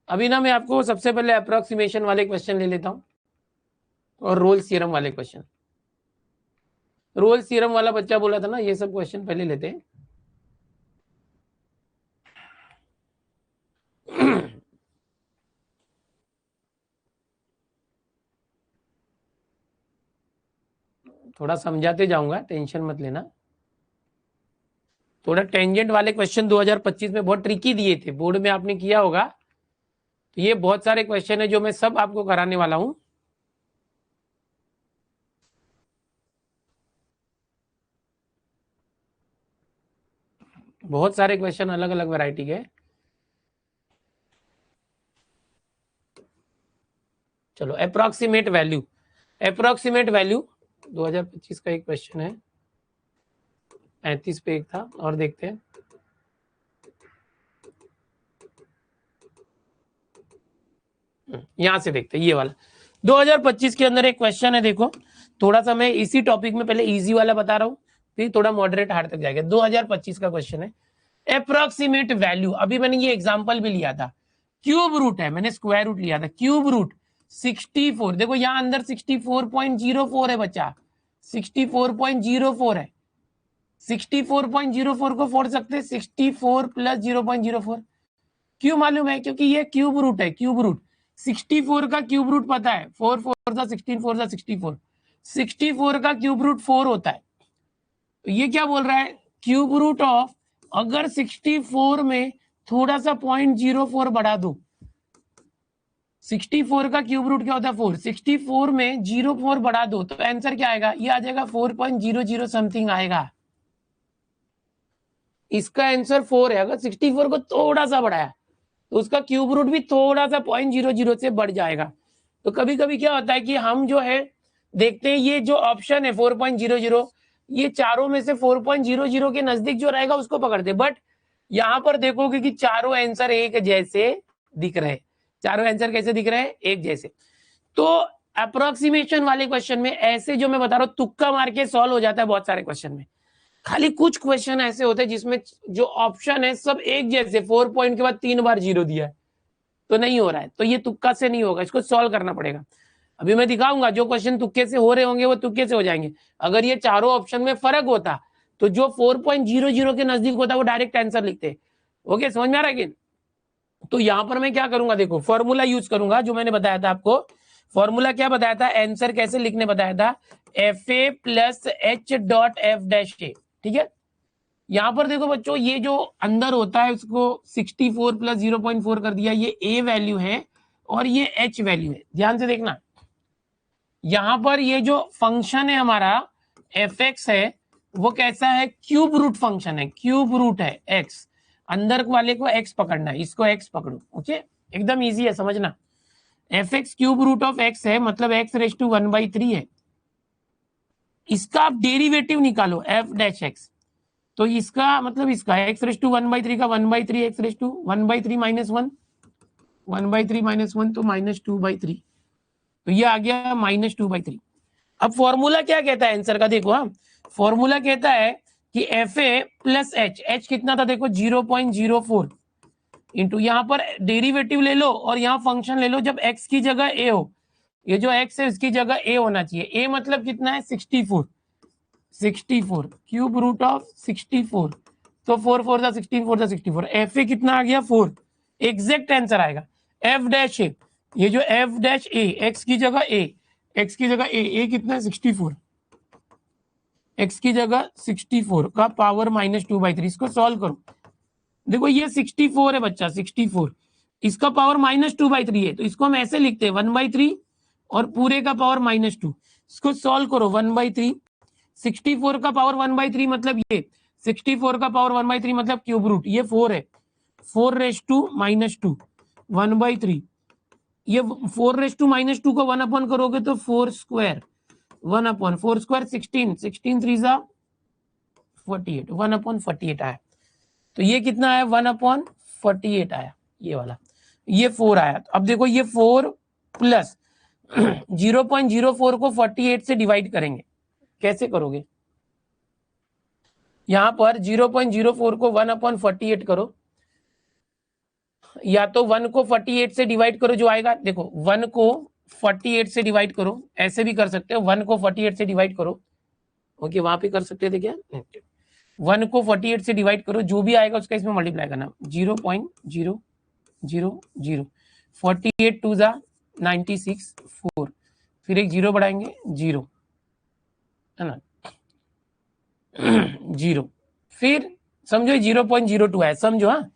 अभी ना मैं आपको सबसे पहले अप्रोक्सीमेशन वाले क्वेश्चन ले लेता हूं, और रोल्स थ्योरम वाले क्वेश्चन। रोल्स थ्योरम वाला बच्चा बोला था ना, ये सब क्वेश्चन पहले लेते हैं। थोड़ा समझाते जाऊंगा, टेंशन मत लेना। थोड़ा टेंजेंट वाले क्वेश्चन 2025 में बहुत ट्रिकी दिए थे, बोर्ड में आपने किया होगा। तो ये बहुत सारे क्वेश्चन है जो मैं सब आपको कराने वाला हूं। बहुत सारे क्वेश्चन अलग अलग वैरायटी के। चलो अप्रोक्सीमेट वैल्यू, अप्रोक्सीमेट वैल्यू 2025 का एक क्वेश्चन है, 35 पे एक था, और देखते हैं। यहां से देखते हैं ये वाला 2025 के अंदर एक क्वेश्चन है। देखो थोड़ा सा मैं इसी टॉपिक में पहले इजी वाला बता रहा हूं, फिर थोड़ा मॉडरेट हार्ड तक जाएगा। 2025 का क्वेश्चन है, अप्रोक्सीमेट वैल्यू। अभी मैंने ये एग्जांपल भी लिया था, क्यूब रूट है, मैंने स्क्वायर रूट लिया था, क्यूब रूट 64। देखो यहां अंदर 64.04 है बच्चा, 64.04 है। 64.04 को फोड़ सकते हैं, 64 + 0.04, क्यों मालूम है? क्योंकि ये क्यूब रूट है, क्यूब रूट 64 का क्यूब रूट पता है, 4 4 जा 16, 4 जा 64, 64 का क्यूब रूट 4 होता है। तो ये क्या बोल रहा है, क्यूब रूट ऑफ, अगर 64 में थोड़ा सा 0.04 बढ़ा दो, 64 का क्यूब रूट क्या होता है 4, 64 में 0.4 बढ़ा दो तो आंसर क्या आएगा, ये आ जाएगा 4.00 समथिंग आएगा। इसका आंसर 4 है। अगर 64 को थोड़ा सा बढ़ाया तो उसका क्यूब रूट भी थोड़ा सा 0.00 से बढ़ जाएगा। तो कभी कभी क्या होता है कि हम जो है देखते हैं ये जो ऑप्शन है 4.00, ये चारों में से 4.00 के नजदीक जो रहेगा उसको पकड़ते, बट यहां पर देखोगे कि चारों आंसर एक जैसे दिख रहे हैं। चारों आंसर कैसे दिख रहे हैं, एक जैसे। तो अप्रोक्सीमेशन वाले क्वेश्चन में ऐसे जो मैं बता रहा हूं तुक्का मार के सॉल्व हो जाता है बहुत सारे क्वेश्चन में। खाली कुछ क्वेश्चन ऐसे होते हैं जिसमें जो ऑप्शन है सब एक जैसे, 4 पॉइंट के बाद 3 बार 0 दिया है तो नहीं हो रहा है, तो ये तुक्का से नहीं होगा, इसको सॉल्व करना पड़ेगा। अभी मैं दिखाऊंगा जो क्वेश्चन तुक्के से हो रहे होंगे वो तुक्के से हो जाएंगे। अगर ये चारों ऑप्शन में फर्क होता तो जो 4.00 के नजदीक होता वो डायरेक्ट आंसर लिखते। ओके, समझ में आ रहा है कि? तो यहां पर मैं क्या करूंगा, देखो फॉर्मूला यूज करूंगा जो मैंने बताया था आपको। फॉर्मूला क्या बताया था, आंसर कैसे लिखने बताया था, F A plus H dot F dash A. ठीक है, यहां पर देखो बच्चों ये जो अंदर होता है उसको 64 प्लस 0.4 कर दिया, ये ए वैल्यू है और ये एच वैल्यू है। ध्यान से देखना, यहां पर ये जो फंक्शन है हमारा एफ एक्स है वो कैसा है, क्यूब रूट फंक्शन है, क्यूब रूट है एक्स, अंदर वाले को एक्स पकड़ना है, इसको एक्स पकड़ो। ओके, एकदम इजी है समझना। F X cube root of X है, मतलब एक्स रेज टू 1/3 है। इसका आप डेरिवेटिव निकालो एफ डैश एक्स, तो इसका मतलब इसका एक्स रेज टू 1/3 का 1/3 X raise to 1/3 minus 1, 1/3 minus 1 तो -2/3, तो ये आ गया -2/3। अब फॉर्मूला क्या कहता है आंसर का, देखो हाँ, फॉर्मूला कहता है कि F A plus H, H कितना था देखो 0.04 इंटू, यहां पर डेरिवेटिव ले लो और यहाँ फंक्शन ले लो, जब एक्स की जगह ए हो, ये जो एक्स है इसकी जगह ए होना चाहिए। ए मतलब कितना है 64, 64 क्यूब रूट ऑफ 64, तो 4 4 जा 16, 4 जा 64, एफ ए कितना आ गया 4, एग्जैक्ट आंसर आएगा। एफ डैश ए, ये जो एफ डैश ए, एक्स की जगह ए, एक्स की जगह ए कितना है 64, एक्स की जगह 64 का पावर -2/3, इसको सॉल्व करो। देखो ये 64 है बच्चा, 64, इसका पावर -2/3 है, तो इसको हम ऐसे लिखते हैं 1/3 और पूरे का पावर -2, इसको सॉल्व करो 1/3, 64 का पावर 1/3 मतलब ये, 64 का पावर 1/3 मतलब क्यूब रूट, ये 4 है, 4 रेज टू -2 1/3, ये 4 रेज टू -2 को 1 अपॉन करोगे तो 4 स्क्वायर, 1 अपॉन 4 स्क्वायर 16, 16 3 जा 48, 1 अपॉन 48 आया। तो ये कितना आया 1 अपॉन 48 आया, ये वाला, ये 4 आया। अब देखो ये 4 प्लस 0.04 को 48 से डिवाइड करेंगे, कैसे करोगे, यहां पर 0.04 को 1 अपॉन 48 करो, या तो 1 को 48 से डिवाइड करो, जो आएगा देखो 1 को 48 से डिवाइड करो, ऐसे भी कर सकते हो, 1 को 48 से डिवाइड करो। ओके, वहां पे कर सकते थे क्या, 1 को 48 से डिवाइड करो, जो भी आएगा उसका इसमें मल्टीप्लाई करना, 0.000, 48 2 जा 96, 4, फिर एक जीरो बढ़ाएंगे, जीरो है ना, जीरो, फिर समझो 0.02 है, समझो हाँ,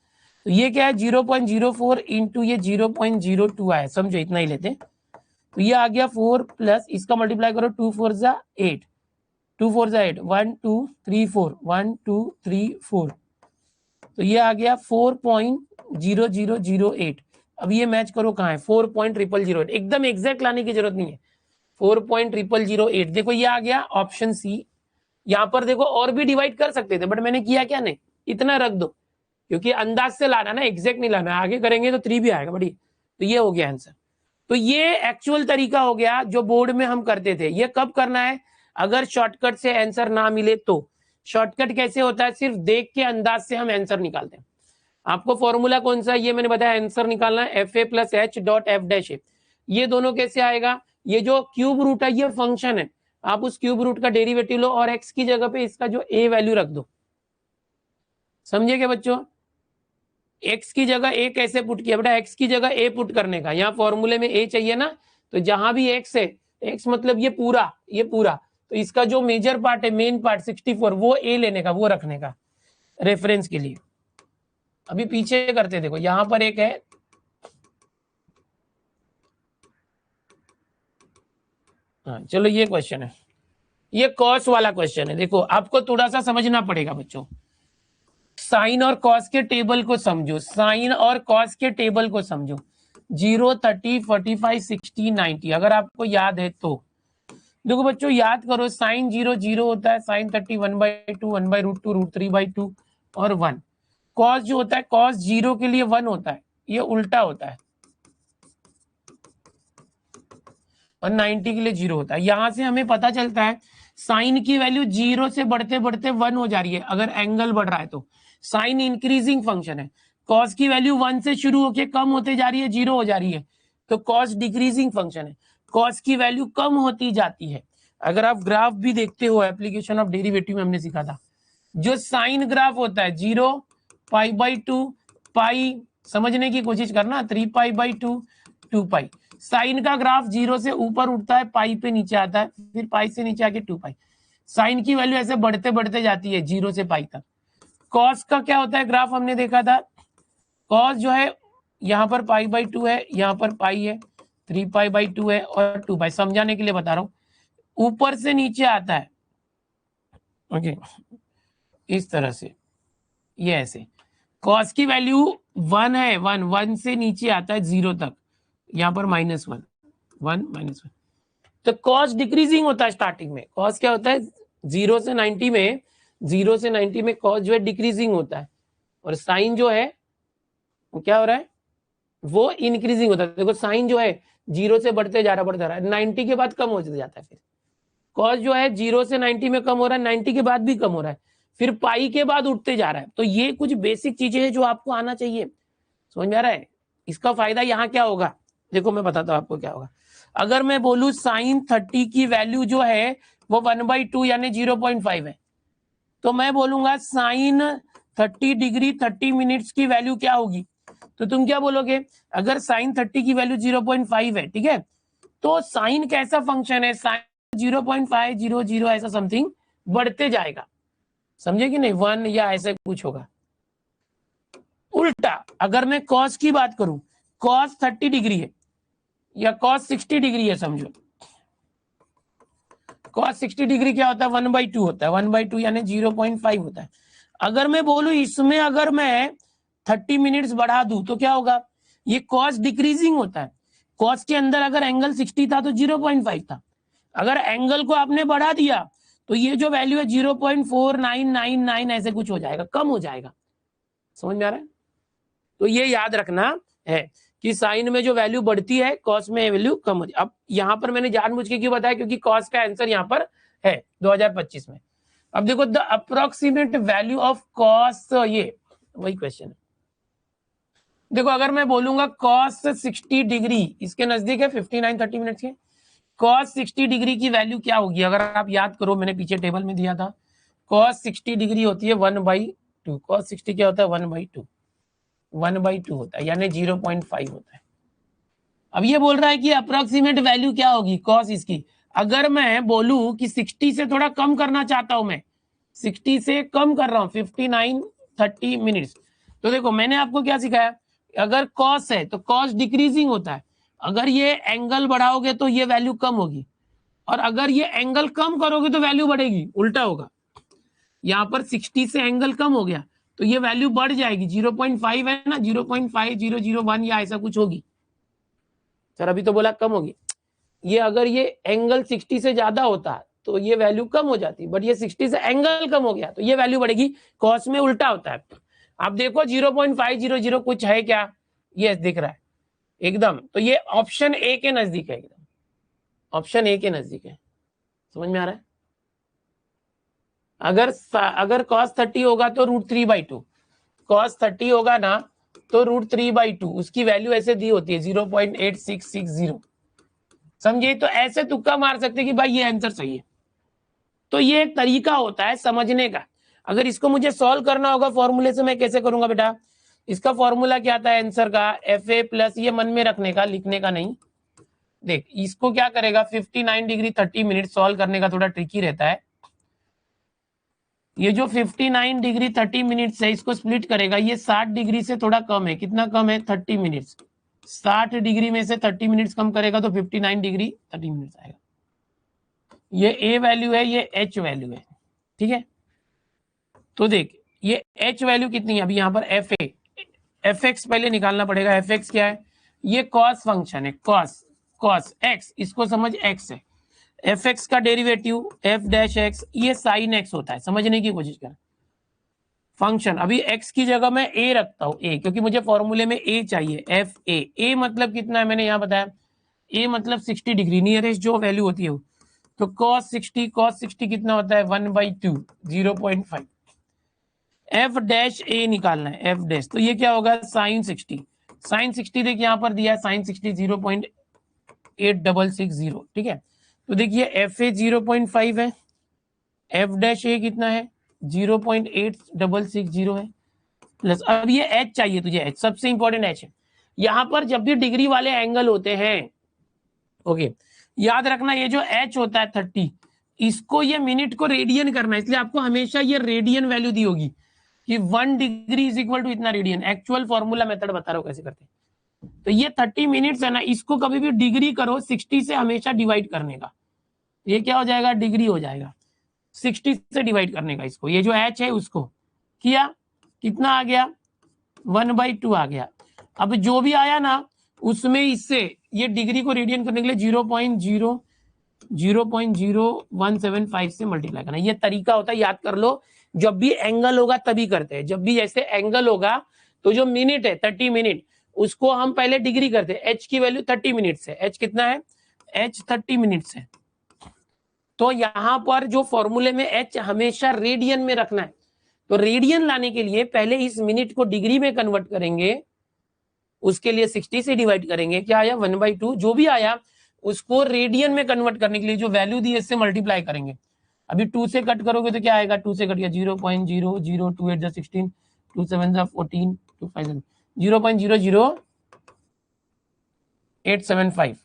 तो ये क्या है 0.04 इंटू ये 0.02 आया, समझो इतना ही लेते, तो ये आ गया 4 प्लस इसका मल्टीप्लाई करो, 2 4 जा 8, 2 4 जा 8, 1 2 3 4, 1 2 3 4, तो ये आ गया 4.0008। अब ये मैच करो कहाँ है, 4.0008, एकदम एग्जैक्ट लाने की जरूरत नहीं है, 4.0008, देखो ये आ गया ऑप्शन सी। यहाँ पर देखो और भी डिवाइड कर सकते थे बट मैंने किया क्या, नहीं इतना रख दो, क्योंकि अंदाज से लाना ना, एग्जैक्ट नहीं लाना, आगे करेंगे तो 3 भी आएगा बड़ी। तो ये हो गया आंसर। तो ये एक्चुअल तरीका हो गया जो बोर्ड में हम करते थे। ये कब करना है, अगर शॉर्टकट से आंसर ना मिले तो। शॉर्टकट कैसे होता है, सिर्फ देख के अंदाज से हम आंसर निकालते हैं। आपको फॉर्मूला कौन सा, ये मैंने बताया, आंसर निकालना है F A plus H dot F dash A. ये दोनों कैसे आएगा, ये जो क्यूब रूट है ये फंक्शन है, आप उस क्यूब रूट का डेरिवेटिव लो और एक्स की जगह पे इसका जो ए वैल्यू रख दो। समझे क्या बच्चों, एक्स की जगह ए कैसे पुट किया बेटा, एक्स की जगह ए पुट करने का, यहाँ फॉर्मूले में ए चाहिए ना, तो जहां भी एक्स है, एक्स मतलब ये पूरा, तो इसका जो मेजर पार्ट है, मेन पार्ट 64, वो ए लेने का, वो रखने का रेफरेंस के लिए। अभी पीछे करते देखो, यहां पर एक है, हाँ चलो ये क्वेश्चन है, ये कॉस वाला क्वेश्चन है। देखो आपको थोड़ा सा समझना पड़ेगा बच्चों, साइन और कॉस के टेबल को समझो, साइन और कॉस के टेबल को समझो, 0, 30, 45, 60, 90, अगर आपको याद है तो। देखो बच्चों याद करो, साइन 0 0 होता है, साइन 30 1/2, 1/√2, √3/2 और 1। कॉस जो होता है, कॉस 0 के लिए 1 होता है, ये उल्टा होता है, और 90 के लिए 0 होता है। यहां से हमें पता चलता है साइन की वैल्यू 0 से बढ़ते बढ़ते 1 हो जा रही है, अगर एंगल बढ़ रहा है तो साइन इंक्रीजिंग फंक्शन है। कॉस की वैल्यू 1 से शुरू होकर कम होते जा रही है, 0 हो जा रही है, तो कॉस डिक्रीजिंग फंक्शन है, कॉस की वैल्यू कम होती जाती है। अगर आप ग्राफ भी देखते हो, एप्लीकेशन ऑफ डेरिवेटिव में हमने सीखा था, जो साइन ग्राफ होता है 0, π/2, पाई, समझने की कोशिश करना, 3π/2, 2π। साइन का ग्राफ 0 से ऊपर उठता है, पाई पे नीचे आता है, फिर पाई से नीचे आके 2π। साइन की वैल्यू ऐसे बढ़ते बढ़ते जाती है 0 से पाई तक। कॉस का क्या होता है ग्राफ, हमने देखा था, कॉस जो है यहाँ पर π/2 है, यहाँ पर पाई है, 3π/2 है और 2π, समझाने के लिए बता रहा हूँ, ऊपर से नीचे आता है, ओके, इस तरह से, ये ऐसे। कॉस की वैल्यू 1 है, 1 से नीचे आता है 0 तक, यहाँ पर -1, 1 -1, तो कॉस डिक्रीजिंग होता है स्टार्टिंग में। कॉस क्या होता है, 0 से 90 में, 0 से 90 में कॉस जो है डिक्रीजिंग होता है, और साइन जो है वो क्या हो रहा है, वो इंक्रीजिंग होता है। देखो साइन जो है 0 से बढ़ते जा रहा है, 90 के बाद कम हो जाता है, फिर कॉस जो है 0 से 90 में कम हो रहा है, 90 के बाद भी कम हो रहा है, फिर पाई के बाद उठते जा रहा है। तो ये कुछ बेसिक चीजें हैं जो आपको आना चाहिए, समझ में आ रहा है। इसका फायदा यहाँ क्या होगा, देखो मैं बताता हूँ आपको क्या होगा। अगर मैं बोलूं साइन 30 की वैल्यू जो है वो 1/2 यानी 0.5 है, तो मैं बोलूंगा साइन 30 डिग्री 30 मिनट्स की वैल्यू क्या होगी, तो तुम क्या बोलोगे, अगर साइन 30 की वैल्यू 0.5 है, ठीक है, तो साइन कैसा फंक्शन है, साइन 0.500 ऐसा समथिंग बढ़ते जाएगा, समझे कि नहीं, 1 या ऐसा कुछ होगा। उल्टा अगर मैं कॉस की बात करूं, कॉस 30 डिग्री है या कॉस 60 डिग्री है, समझो कॉस 60 डिग्री क्या होता है, 1/2 होता है, 1/2 यानी 0.5 होता है। अगर मैं बोलूं इसमें अगर मैं 30 मिनट्स बढ़ा दूं तो क्या होगा, ये कॉस डिक्रीजिंग होता है। कॉस के अंदर अगर एंगल 60 था तो 0.5 था, अगर एंगल को आपने बढ़ा दिया तो ये जो वैल्यू है 0.4999 ऐसे कुछ हो जाएगा, कम हो जाएगा, समझ में आ रहा है। तो ये याद रखना है कि साइन में जो वैल्यू बढ़ती है, कॉस में वैल्यू कम हो जाए। अब यहाँ पर मैंने जानबूझ के क्यों बताया, क्योंकि कॉस का आंसर यहाँ पर है 2025 में। अब देखो the approximate value of cos, ये वही क्वेश्चन है। देखो अगर मैं बोलूंगा कॉस 60 डिग्री, इसके नजदीक है 59 30 मिनट के, कॉस 60 डिग्री की वैल्यू क्या होगी, अगर आप याद करो मैंने पीछे टेबल में दिया था, कॉस 60 डिग्री होती है 1/2, कॉस 60 क्या होता है 1/2 होता है, यानी 0.5 होता है। अब ये बोल रहा है कि अप्रोक्सीमेट वैल्यू क्या होगी कॉस इसकी, अगर मैं बोलूं कि 60 से थोड़ा कम करना चाहता हूं, मैं 60 से कम कर रहा हूं 59 30 मिनट्स, तो देखो मैंने आपको क्या सिखाया, अगर कॉस है तो कॉस डिक्रीजिंग होता है, अगर ये एंगल बढ़ाओगे तो ये वैल्यू कम होगी, और अगर ये एंगल कम करोगे तो वैल्यू बढ़ेगी, उल्टा होगा। यहाँ पर 60 से एंगल कम हो गया तो ये वैल्यू बढ़ जाएगी, 0.5 है ना, 0.5001 या ऐसा कुछ होगी। सर अभी तो बोला कम होगी, ये अगर ये एंगल 60 से ज्यादा होता तो ये वैल्यू कम हो जाती, बट ये 60 से एंगल कम हो गया तो ये वैल्यू बढ़ेगी, कॉस में उल्टा होता है। आप देखो 0.500 कुछ है क्या, ये दिख रहा है एकदम, तो ये ऑप्शन ए के नजदीक है, एकदम ऑप्शन ए के नजदीक है, समझ में आ रहा है। अगर cos 30 होगा तो √3/2, cos 30 होगा ना तो √3/2, उसकी वैल्यू ऐसे दी होती है 0.8660, समझिए। तो ऐसे तुक्का मार सकते कि भाई ये आंसर सही है, तो ये एक तरीका होता है समझने का। अगर इसको मुझे सॉल्व करना होगा फॉर्मूले से, मैं कैसे करूंगा बेटा, इसका फॉर्मूला क्या था आंसर का, एफ ए प्लस, ये मन में रखने का, लिखने का नहीं। देख इसको क्या करेगा, 59 डिग्री 30 मिनट सॉल्व करने का थोड़ा ट्रिकी रहता है। ये जो 59 डिग्री 30 मिनट्स है इसको स्प्लिट करेगा, ये 60 डिग्री से थोड़ा कम है, कितना कम है, 30 मिनट्स। 60 डिग्री में से 30 मिनट्स कम करेगा तो 59 डिग्री 30 मिनट्स आएगा। ये ए वैल्यू है, ये एच वैल्यू है, ठीक है। तो देख ये एच वैल्यू कितनी है, अभी यहाँ पर एफ ए, एफ एक्स पहले निकालना पड़ेगा। एफ एक्स क्या है, ये कॉस फंक्शन है, कॉस, कॉस एक्स, इसको समझ एक्स है। एफ एक्स का डेरिवेटिव एफ डैश एक्स, ये साइन एक्स होता है, समझने की कोशिश कर। फंक्शन अभी एक्स की जगह मैं ए रखता हूं, ए, क्योंकि मुझे फॉर्मूले में ए चाहिए, एफ ए। ए मतलब कितना है, मैंने यहां बताया, ए मतलब 60 डिग्री, नियरेस्ट जो वैल्यू होती है वो। तो cos 60, cos 60 कितना होता है, 1/2, 0.5। एफ डैश ए निकालना है, एफ डैश, तो ये क्या होगा, साइन 60। साइन 60 देखिए यहाँ पर दिया है, साइन 60 0.8660, ठीक है। तो देखिए एफ ए 0.5 है, एफ डैश ए कितना है, 0.8660 है, प्लस अब ये एच चाहिए तुझे, एच सबसे इंपॉर्टेंट एच है। यहां पर जब भी डिग्री वाले एंगल होते हैं, ओके, याद रखना ये जो एच होता है 30, इसको ये मिनट को रेडियन करना है, इसलिए आपको हमेशा ये रेडियन वैल्यू दी होगी कि 1 डिग्री इज इक्वल टू इतना रेडियन। एक्चुअल फॉर्मूला मेथड बता रहा हूं कैसे करते हैं। तो ये 30 मिनट्स है ना, इसको कभी भी डिग्री करो 60 से हमेशा डिवाइड करने का, ये क्या हो जाएगा, डिग्री हो जाएगा, 60 से डिवाइड करने का इसको। ये जो एच है उसको किया, कितना आ गया, 1/2 आ गया। अब जो भी आया ना उसमें इससे ये डिग्री को रेडियन करने के लिए 0.0175 से मल्टीप्लाई करना, ये तरीका होता है, याद कर लो। जब भी एंगल होगा तभी करते हैं, जब भी ऐसे एंगल होगा तो जो मिनट है 30 मिनट, उसको हम पहले डिग्री करते हैं। एच की वैल्यू 30 मिनट है, एच कितना है, एच 30 मिनट है। तो यहां पर जो फॉर्मूले में एच हमेशा रेडियन में रखना है, तो रेडियन लाने के लिए पहले इस मिनट को डिग्री में कन्वर्ट करेंगे, उसके लिए 60 से डिवाइड करेंगे, क्या आया 1/2, जो भी आया उसको रेडियन में कन्वर्ट करने के लिए जो वैल्यू दी है इससे मल्टीप्लाई करेंगे। अभी 2 से कट करोगे तो क्या आएगा, 2 से कट गया 0.0028 16, 2 7 14, 2 5 0.00875।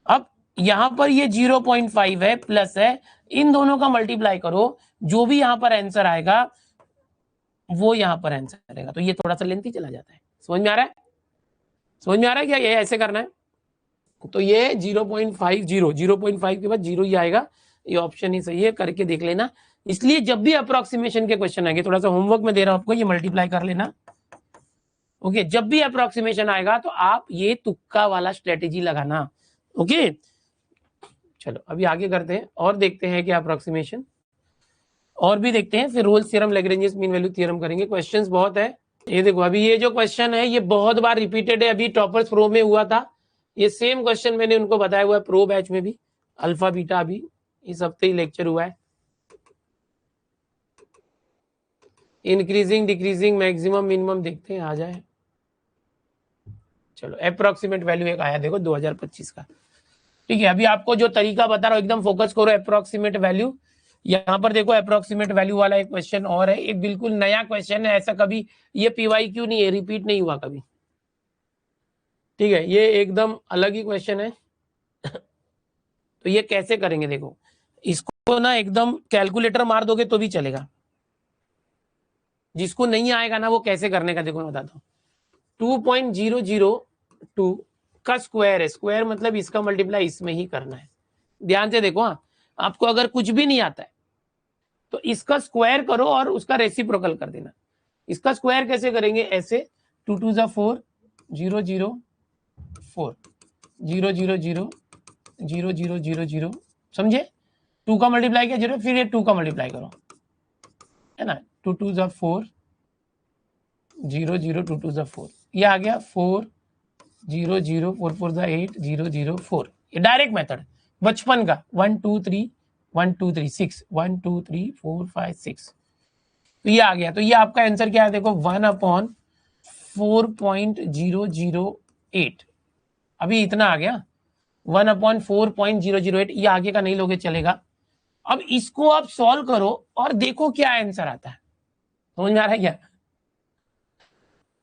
अब यहां पर ये 0.5 है, प्लस है, इन दोनों का मल्टीप्लाई करो, जो भी यहां पर आंसर आएगा वो यहां पर आंसर आएगा। तो ये थोड़ा सा लेंथी चला जाता है, समझ में आ रहा है, समझ में आ रहा है क्या, ये ऐसे करना है। तो ये 0.5 के बाद 0 ही आएगा, ये ऑप्शन ही सही है, करके देख लेना। इसलिए जब भी अप्रोक्सीमेशन के क्वेश्चन आएंगे, थोड़ा सा होमवर्क में दे रहा हूं आपको, ये मल्टीप्लाई कर लेना, ओके। जब भी अप्रोक्सीमेशन आएगा तो आप ये तुक्का वाला स्ट्रेटेजी लगाना, ओके। चलो अभी आगे करते हैं और देखते हैं कि अप्रोक्सीमेशन और भी देखते हैं, फिर Rolle's theorem, Lagrange's mean value theorem करेंगे। क्वेश्चंस बहुत है, ये देखो अभी ये जो क्वेश्चन है ये बहुत बार रिपीटेड है, अभी टॉपर्स प्रो में हुआ था, ये सेम क्वेश्चन मैंने उनको बताया हुआ है प्रो बैच में भी, अल्फा बीटा अभी इस हफ्ते ही लेक्चर हुआ है। इंक्रीजिंग डिक्रीजिंग मैक्सिमम मिनिमम देखते हैं, आ जाए। चलो अप्रोक्सीमेट वैल्यू एक आया देखो 2025 का, ठीक है। अभी आपको जो तरीका बता रहा हूँ एकदम फोकस करो, अप्रोक्सीमेट वैल्यू। यहाँ पर देखो अप्रोक्सीमेट वैल्यू वाला एक क्वेश्चन और है, एक बिल्कुल नया क्वेश्चन है, ऐसा कभी ये पीवाईक्यू नहीं है, रिपीट नहीं हुआ कभी, ठीक है, ये एकदम अलग ही क्वेश्चन है। तो ये कैसे करेंगे, देखो इसको ना एकदम कैलकुलेटर मार दोगे तो भी चलेगा, जिसको नहीं आएगा ना वो कैसे करने का देखो मैं बताता हूँ। 2.002 का स्क्वायर है, स्क्वायर मतलब इसका मल्टीप्लाई इसमें ही करना है, ध्यान से देखो। हाँ, आपको अगर कुछ भी नहीं आता है तो इसका स्क्वायर करो और उसका रेसिप्रोकल कर देना। इसका स्क्वायर कैसे करेंगे, ऐसे 2 2 4 0 0 4 0 0 0 0 0 0 0, समझे। 2 का मल्टीप्लाई किया 0, फिर ये 2 का मल्टीप्लाई करो, है ना, 2 2 4 0 0 2 2 4, ये आ गया 4 0 0 4 4 8 0 0 4। ये डायरेक्ट मेथड बचपन का, 1 2 3 1 2 3 6 1 2 3 4 5 6, तो ये आ गया। तो ये आपका आंसर क्या है, देखो 1/4.008, अभी इतना आ गया 1/4.008, ये आगे का नहीं लोगे चलेगा। अब इसको आप सॉल्व करो और देखो क्या आंसर आता है, समझ में आ रहा है क्या।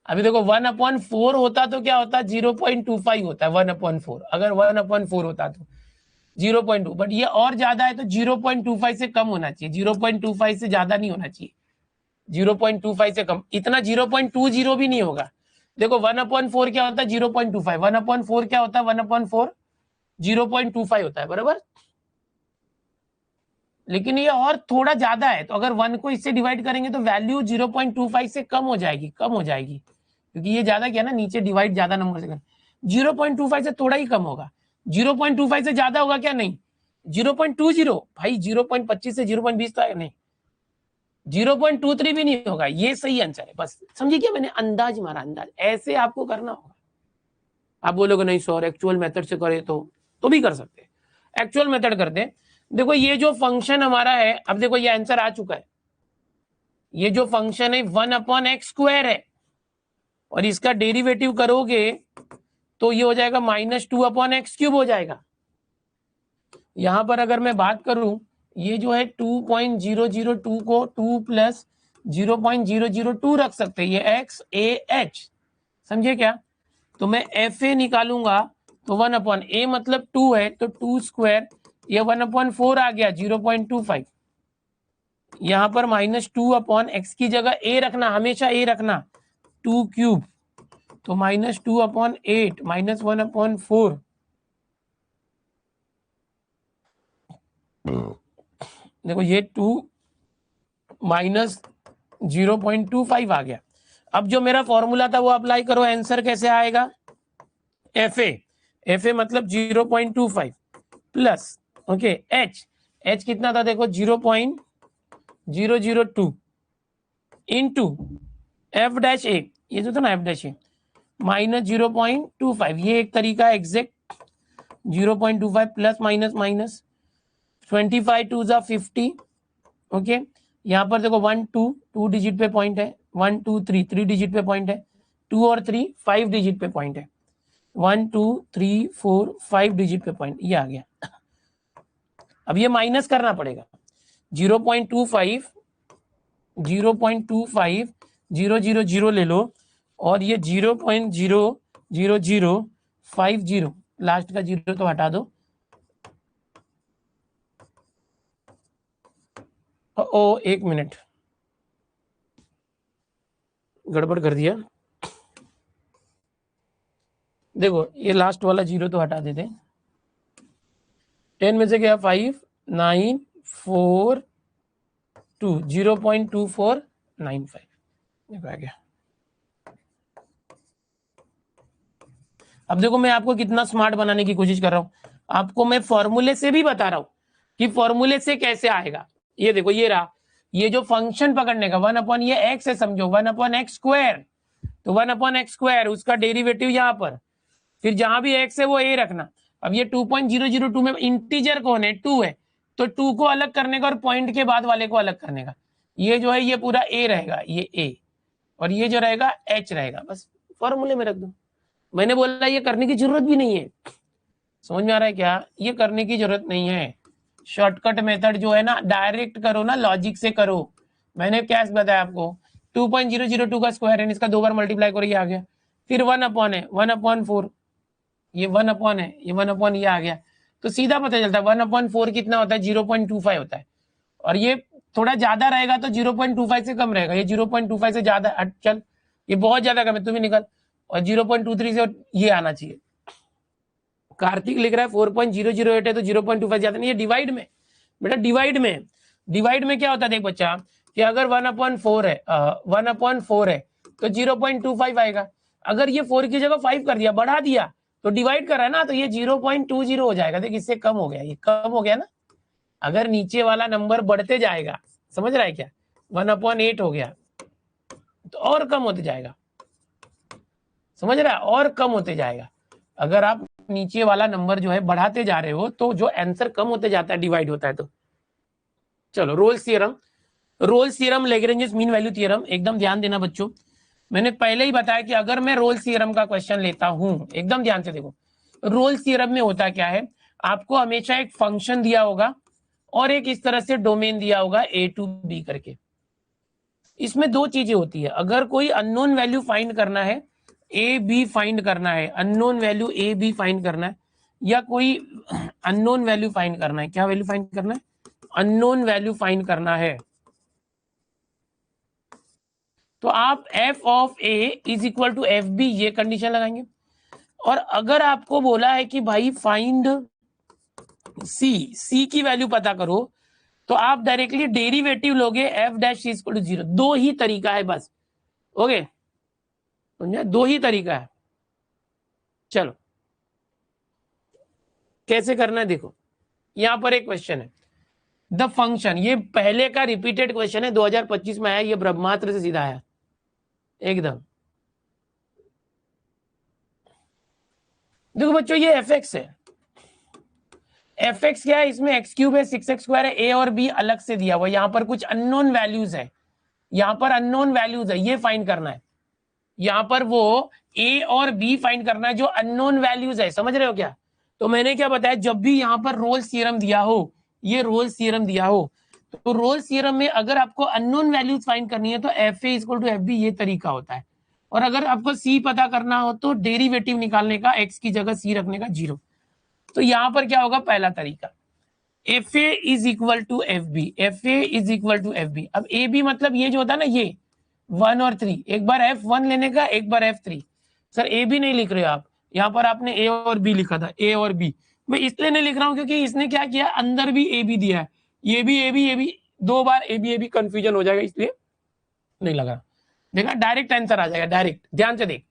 अभी देखो 1/4 होता तो क्या होता, 0.25 होता है 1/4। अगर 1/4 होता तो 0.2, बट ये और ज्यादा है तो 0.25 से कम होना चाहिए, 0.25 से ज्यादा नहीं होना चाहिए, 0.25 से कम। इतना 0.20 भी नहीं होगा। देखो 1/4 क्या होता है, 0.25। 1/4 क्या होता है, 1/4 0.25 होता है, बराबर। लेकिन ये और थोड़ा ज्यादा है, तो अगर 1 को इससे डिवाइड करेंगे तो वैल्यू 0.25 से कम हो जाएगी, कम हो जाएगी, क्योंकि ये ज्यादा क्या ना, नीचे डिवाइड ज्यादा नंबर से कर। 0.25 से थोड़ा ही कम होगा। 0.25 से ज्यादा होगा क्या, नहीं। 0.20 भाई, 0.25 से 0.20 तो नहीं, 0.23 भी नहीं होगा। ये सही आंसर है, बस समझिए क्या, मैंने अंदाज मारा, अंदाज। ऐसे आपको करना होगा। आप बोलोगे नहीं सर एक्चुअल मेथड से करे तो भी कर सकते हैं। एक्चुअल मेथड करते हैं। देखो ये जो फंक्शन हमारा है, अब देखो ये आंसर आ चुका है। ये जो फंक्शन है 1/x² है, और इसका डेरिवेटिव करोगे तो ये हो जाएगा -2/x³ हो जाएगा। यहां पर अगर मैं बात करूं, ये जो है 2.002 को 2 + 0.002 रख सकते हैं, ये x a h, समझे क्या। तो मैं एफ ए निकालूंगा तो 1/a मतलब 2 है, तो 2², ये 1/4 आ गया 0.25। यहां पर -2/x की जगह a रखना, हमेशा a रखना, 2³ तो -2/8 -1/4। देखो ये 2 -0.25 आ गया। अब जो मेरा फॉर्मूला था वो अप्लाई करो, आंसर कैसे आएगा, एफ ए मतलब 0.25 प्लस ओके एच कितना था देखो 0.002 इंटू f', ये जो था ना f' -0.25, ये एक तरीका एग्जैक्ट 0.25 प्लस माइनस माइनस 25 2 ज़ा 50। ओके, यहाँ पर देखो 1 2 डिजिट पे पॉइंट है, 1 2 3 डिजिट पे पॉइंट है, 2 और 3 5 डिजिट पे पॉइंट है, 1 2 3 4 5 डिजिट पे पॉइंट, ये आ गया। अब ये माइनस करना पड़ेगा, 0.25 0.25 000 ले लो, और ये 0.00050, लास्ट का जीरो तो हटा दो। ओ एक मिनट, गड़बड़ कर दिया। देखो ये लास्ट वाला जीरो तो हटा देते, 10 में से गया 5 9 4 2 0.2495, देखो आ गया। अब देखो मैं आपको कितना स्मार्ट बनाने की कोशिश कर रहा हूं, आपको मैं फॉर्मूले से भी बता रहा हूं कि फॉर्मूले से कैसे आएगा। ये देखो ये रहा, ये जो फंक्शन पकड़ने का 1/ ये x है, समझो 1/x², तो 1/x², उसका डेरिवेटिव यहां पर, फिर जहां भी x है वो a रखना। अब ये 2.002 में इंटीजर कौन है, 2 है, तो 2 को अलग करने का और पॉइंट के बाद वाले को अलग करने का, ये जो है ये पूरा a रहेगा, ये a, और ये जो रहेगा h रहेगा, बस फॉर्मूले में रख दो। मैंने बोला ये करने की जरूरत भी नहीं है, समझ में आ रहा है क्या, ये करने की जरूरत नहीं है। शॉर्टकट मेथड जो है ना, डायरेक्ट करो ना, लॉजिक से करो। मैंने क्या बताया आपको, 2.002 का स्क्वायर है, इसका 2 बार मल्टीप्लाई करो, ये आ गया। फिर 1/ है 1/4, ये 1/ है, ये 1/ ये आ गया। तो सीधा पता चलता है 1/4 कितना होता है, 0.25 होता है। और ये थोड़ा ज्यादा रहेगा तो 0.25 से कम रहेगा, ये 0.25 से ज्यादा, चल ये बहुत ज्यादा कम है, तुम्हें निकल। और 0.23 से ये आना चाहिए। कार्तिक लिख रहा है 4.008 है तो 0.25 ज्यादा नहीं है, डिवाइड में बेटा, डिवाइड में क्या होता है देख बच्चा, कि अगर 1/4 है 1/4 है तो 0.25 आएगा। अगर ये 4 की जगह 5 कर दिया, बढ़ा दिया, तो डिवाइड कर रहा है ना, तो ये 0.20 हो जाएगा। देख इससे कम हो गया, ये कम हो गया ना। अगर नीचे वाला नंबर बढ़ते जाएगा, समझ रहा है क्या, 1/8 हो गया तो और कम होते जाएगा, समझ रहा है, और कम होते जाएगा। अगर आप नीचे वाला नंबर जो है बढ़ाते जा रहे हो तो जो आंसर कम होते जाता है, डिवाइड होता है। तो चलो Rolle's theorem Lagrange mean value theorem, एकदम ध्यान देना बच्चों। मैंने पहले ही बताया कि अगर मैं रोल्स थ्योरम का क्वेश्चन लेता हूं, एकदम ध्यान से देखो, रोल्स थ्योरम में होता क्या है, आपको हमेशा एक फंक्शन दिया होगा और एक इस तरह से डोमेन दिया होगा A to B करके। इसमें दो चीजें होती है, अगर कोई अननोन वैल्यू फाइंड करना है, ए बी फाइंड करना है, unknown value A B find करना है, या कोई अननोन वैल्यू फाइंड करना है, क्या वैल्यू फाइंड करना है, अननोन वैल्यू फाइंड करना है, तो आप F of A is equal to F B ये कंडीशन लगाएंगे। और अगर आपको बोला है कि भाई फाइंड सी की वैल्यू पता करो, तो आप डायरेक्टली डेरिवेटिव लोगे F dash C equal to 0। दो ही तरीका है बस, ओके, समझे, दो ही तरीका है। चलो कैसे करना है देखो, यहां पर एक क्वेश्चन है, द फंक्शन, ये पहले का रिपीटेड क्वेश्चन है, 2025 में आया, ये ब्रह्मास्त्र से सीधा आया एकदम। देखो बच्चों ये एफ एक्स है, एफ एक्स क्या है, इसमें एक्स क्यूब है, 6x² है, ए और बी अलग से दिया हुआ, यहां पर कुछ अननोन वैल्यूज है, यहां पर अननोन वैल्यूज है, ये फाइंड करना है, यहां पर वो ए और बी फाइंड करना है जो अननोन वैल्यूज है, समझ रहे हो क्या। तो मैंने क्या बताया, जब भी यहां पर रोल्स थ्योरम दिया हो, ये रोल्स थ्योरम दिया हो, तो रोल्स थ्योरम में अगर आपको अननोन वैल्यूज फाइंड करनी है तो F A equal to F B ये तरीका होता है। और अगर आपको सी पता करना हो तो डेरिवेटिव निकालने का, एक्स की जगह सी रखने का 0। तो यहां पर क्या होगा, पहला तरीका F A is equal to F B, F A is equal to F B. अब ए बी मतलब ये जो होता है ना, ये 1 और 3, एक बार F1 लेने का, एक बार F3। सर ए बी नहीं लिख रहे हो आप, यहाँ पर आपने ए और बी लिखा था, ए और बी। मैं इसलिए नहीं लिख रहा हूँ क्योंकि इसने क्या किया, अंदर भी ए बी दिया है, ये भी ए बी, ये भी, दो बार ए बी कंफ्यूजन हो जाएगा, इसलिए नहीं लगा। देखा, डायरेक्ट आंसर आ जाएगा, डायरेक्ट, ध्यान से देख।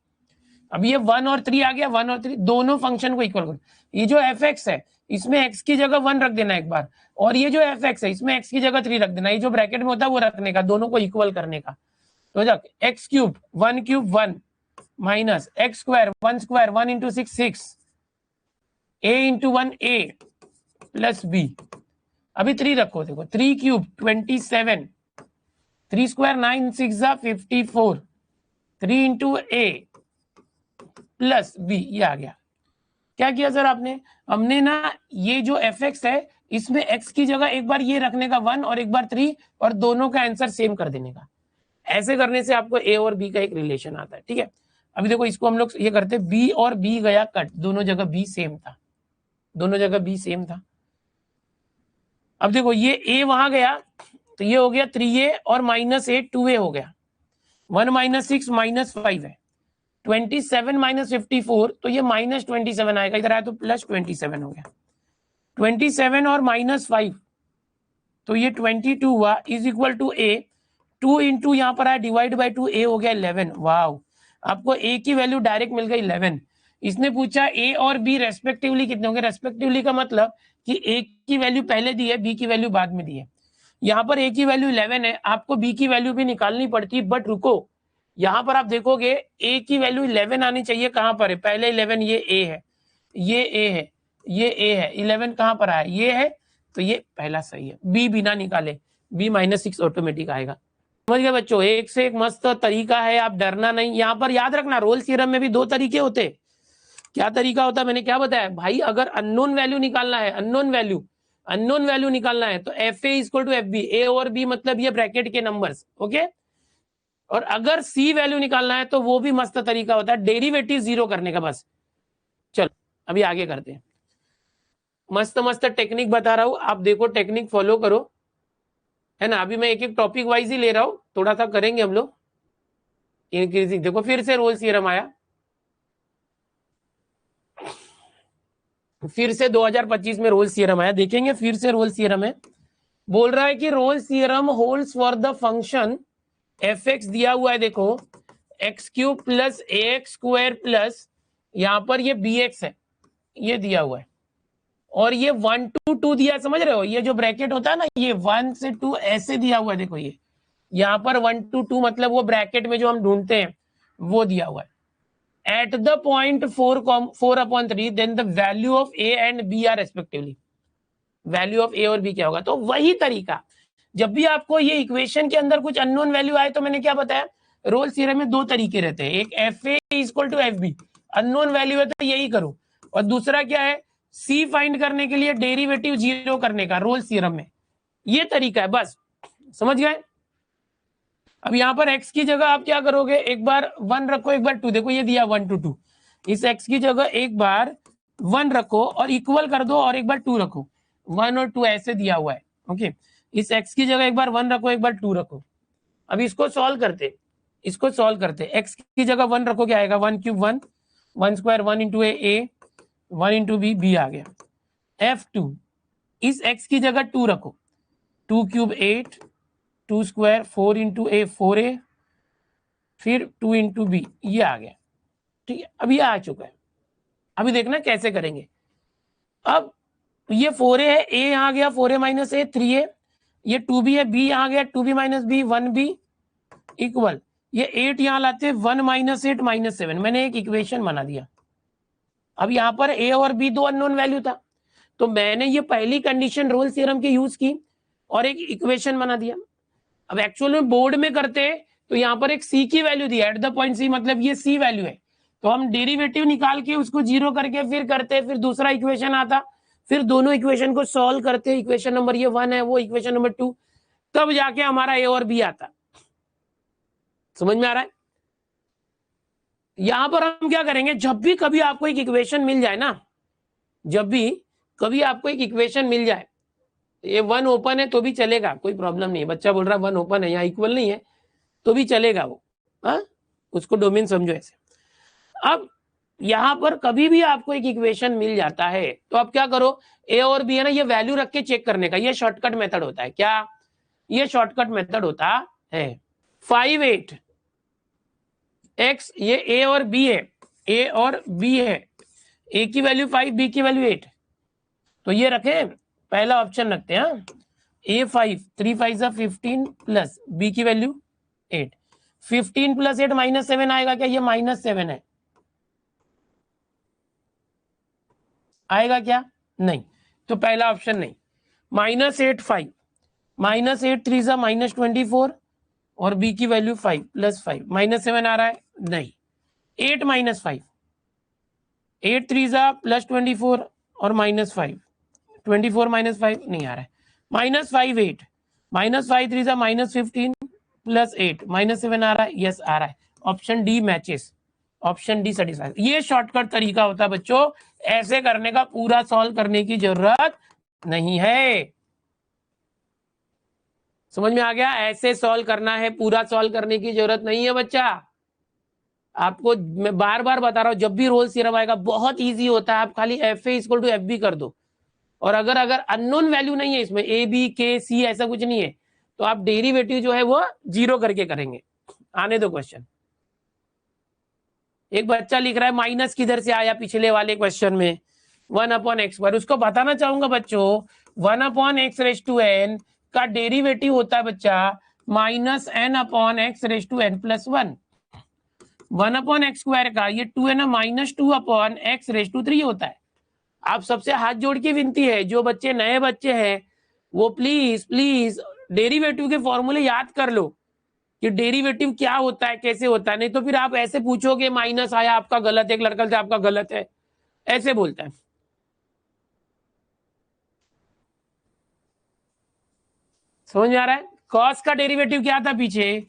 अब ये 1 और 3 आ गया, 1 और 3 दोनों फंक्शन को इक्वल करो। ये जो एफ एक्स है, इसमें एक्स की जगह 1 रख देना एक बार, और ये जो एफ एक्स है, इसमें एक्स की जगह 3 रख देना, ये जो ब्रैकेट में होता है वो रखने का, दोनों को इक्वल करने का। तो जा x cube 1 cube 1 minus x square 1 square 1 into 6 6, ए इंटू 1 ए प्लस बी। अभी 3 रखो, देखो 3 क्यूब 27, 3 स्क्वायर 9 6 54, 3 इंटू ए प्लस बी, ये आ गया। क्या किया सर आपने, हमने ना ये जो एफ एक्स है, इसमें एक्स की जगह एक बार ये रखने का 1 और एक बार 3, और दोनों का आंसर सेम कर देने का। ऐसे करने से आपको ए और बी का एक रिलेशन आता है, ठीक है। अभी देखो इसको हम लोग ये करते, बी और बी गया कट, दोनों जगह बी सेम था, दोनों जगह बी सेम था। अब देखो ये ए वहां गया, तो ये हो गया 3a और -8 2a हो गया, 1 - 6 -5 है, 27 - 54, तो ये -27 आएगा, इधर आया तो +27 हो गया, 27 और -5, तो ये 22 हुआ, is equal to A, 2 into यहाँ पर आया डिवाइड बाई 2, ए हो गया 11। वाह, आपको ए की वैल्यू डायरेक्ट मिल गई 11। इसने पूछा ए और बी रेस्पेक्टिवली कितने होंगे, रेस्पेक्टिवली का मतलब कि ए की वैल्यू पहले दी है, बी की वैल्यू बाद में दी है। यहाँ पर ए की वैल्यू 11 है, आपको बी की वैल्यू भी निकालनी पड़ती, बट रुको, यहाँ पर आप देखोगे ए की वैल्यू 11 आनी चाहिए, कहां पर है, पहले 11 ये ए है, ये ए है, ये ए है, 11 कहां पर आया, ये है, तो ये पहला सही है। बी बिना निकाले, बी -6 ऑटोमेटिक आएगा। समझ गए बच्चों, एक से एक मस्त तरीका है, आप डरना नहीं। यहाँ पर याद रखना, रोल्स थ्योरम में भी दो तरीके होते। क्या तरीका होता है, मैंने क्या बताया भाई, अगर अननोन वैल्यू निकालना है, अननोन वैल्यू निकालना है, तो F A equal to F B, A और बी मतलब ये ब्रैकेट के नंबर्स, ओके। और अगर सी वैल्यू निकालना है तो वो भी मस्त तरीका होता है, डेरिवेटिव 0 करने का बस। चलो अभी आगे करते हैं, मस्त मस्त टेक्निक बता रहा हूं, आप देखो टेक्निक फॉलो करो, है ना। अभी मैं एक एक टॉपिक वाइज ही ले रहा हूं, थोड़ा सा करेंगे हम लोग इंक्रीजिंग। देखो फिर से रोल्स थ्योरम आया, फिर से 2025 में रोल्स थ्योरम आया, देखेंगे फिर से रोल्स थ्योरम है। बोल रहा है कि Rolle's theorem holds for the function F x दिया हुआ है, देखो एक्स क्यूब प्लस ए एक्स स्क्वायर प्लस यहां पर ये बी एक्स है, ये दिया हुआ है, और ये 1 to 2 दिया, समझ रहे हो, ये जो ब्रैकेट होता है ना, ये 1 से 2 ऐसे दिया हुआ है, देखो ये यहाँ पर 1 to 2 मतलब वो ब्रैकेट में जो हम ढूंढते हैं वो दिया हुआ है। At the point 4/3 then the value of A and B are respectively, value of A और बी क्या होगा। तो वही तरीका, जब भी आपको ये इक्वेशन के अंदर कुछ अननोन वैल्यू आए, तो मैंने क्या बताया, रोल्स थ्योरम में दो तरीके रहते हैं, एक F A equal to F B, unknown value है तो यही करो, और दूसरा क्या है, सी फाइंड करने के लिए डेरिवेटिव 0 करने का, रोल्स थ्योरम में ये तरीका है, बस समझ गए। अब यहाँ पर x की जगह आप क्या करोगे, एक बार 1 रखो, एक बार 2, देखो ये दिया 1 to 2, इस x की जगह एक बार 1 रखो और इक्वल कर दो और एक बार 2 रखो, 1 और 2 ऐसे दिया हुआ है। ओके, इस x की जगह एक बार 1 रखो, एक बार 2 रखो। अब इसको सॉल्व करते, इसको सॉल्व करते, x की जगह 1 रखो, क्या आएगा, 1 क्यूब 1, 1 स्क्वायर 1 इंटू ए, 1 इंटू बी आ गया। F2, इस x की जगह 2 रखो, 2 क्यूब 8, 2 स्क्वायर 4 इंटू ए 4a, फिर 2 इंटू बी, ये आ गया। ठीक है, अब ये आ चुका है। अभी देखना कैसे करेंगे। अब ये 4a है, a यहाँ गया 4a माइनस ए 3a, ये 2b है, b यहाँ गया 2b minus B 1b equal, ये 8 यहाँ लाते 1 माइनस 8 माइनस 7, मैंने एक इक्वेशन बना दिया। अब यहाँ पर a और b दो अननोन वैल्यू था, तो मैंने ये पहली कंडीशन रोल्स थ्योरम की यूज की और एक इक्वेशन बना दिया। अब एक्चुअल में बोर्ड में करते तो यहाँ पर एक c की value the eight the point c, मतलब ये c वैल्यू है, तो हम डेरिवेटिव निकाल के उसको जीरो करके फिर करते, फिर दूसरा इक्वेशन आता, फिर दोनों इक्वेशन को सॉल्व करते, इक्वेशन नंबर ये 1 है, वो इक्वेशन नंबर 2, तब जाके हमारा a और b आता। समझ में आ रहा है? यहां पर हम क्या करेंगे, जब भी कभी आपको एक इक्वेशन मिल जाए ना, जब भी कभी आपको एक इक्वेशन मिल जाए, ये 1 ओपन है तो भी चलेगा, कोई प्रॉब्लम नहीं है। बच्चा बोल रहा है 1 ओपन है, यहाँ इक्वल नहीं है तो भी चलेगा वो, हाँ, उसको डोमेन समझो ऐसे। अब यहां पर कभी भी आपको एक इक्वेशन मिल जाता है तो आप क्या करो, ए और बी है ना, ये वैल्यू रख के चेक करने का, ये शॉर्टकट मेथड होता है। क्या ये शॉर्टकट मेथड होता है? 5 8 x, ये ए और बी है, ए और बी है, ए की वैल्यू 5, बी की वैल्यू 8, तो ये रखे, पहला ऑप्शन रखते हैं, ए 5, 3 5 15 प्लस बी की वैल्यू 8, 15 प्लस 8 माइनस 7 आएगा क्या, ये माइनस 7 है, आएगा क्या, नहीं, तो पहला ऑप्शन नहीं। माइनस 8 5, माइनस 8 3 सा माइनस 24 और बी की वैल्यू 5 प्लस 5, माइनस 7 आ रहा है, नहीं। 8 माइनस 5, 8 3 सा प्लस 24 और माइनस 5, 24 माइनस 5 नहीं आ रहा है, माइनस 5 8, माइनस 5 3 सा माइनस 15 प्लस 8, माइनस 7 आ रहा है, यस आ रहा है, option D matches, option D satisfy. ये शॉर्टकट तरीका होता है बच्चों, ऐसे करने का, पूरा सॉल्व करने की जरूरत नहीं है। समझ में आ गया? ऐसे सॉल्व करना है, पूरा सॉल्व करने की जरूरत नहीं है बच्चा। आपको मैं बार बार बता रहा हूं, जब भी रोल्स थ्योरम आएगा बहुत इजी होता है, आप खाली F A equal to F B कर दो, और अगर अननोन वैल्यू नहीं है इसमें, ए बी के सी ऐसा कुछ नहीं है, तो आप डेरिवेटिव जो है वो जीरो करके करेंगे। आने दो क्वेश्चन। एक बच्चा लिख रहा है माइनस किधर से आया पिछले वाले क्वेश्चन में, 1 अपॉन एक्स स्क्वायर, उसको बताना चाहूंगा बच्चों, 1 upon X raise to N का डेरिवेटिव होता है बच्चा minus N upon X raise to N plus 1। 1 upon X square का ये 2 है ना, minus 2 upon X raise to 3 होता है। आप सबसे हाथ जोड़ के विनती है, जो बच्चे नए बच्चे हैं वो प्लीज प्लीज डेरिवेटिव के फॉर्मूले याद कर लो कि डेरिवेटिव क्या होता है, कैसे होता है, नहीं तो फिर आप ऐसे पूछोगे माइनस आया आपका गलत है, एक लड़का से आपका गलत है, ऐसे बोलता है। समझ में आ रहा है? कॉस का डेरिवेटिव क्या था पीछे,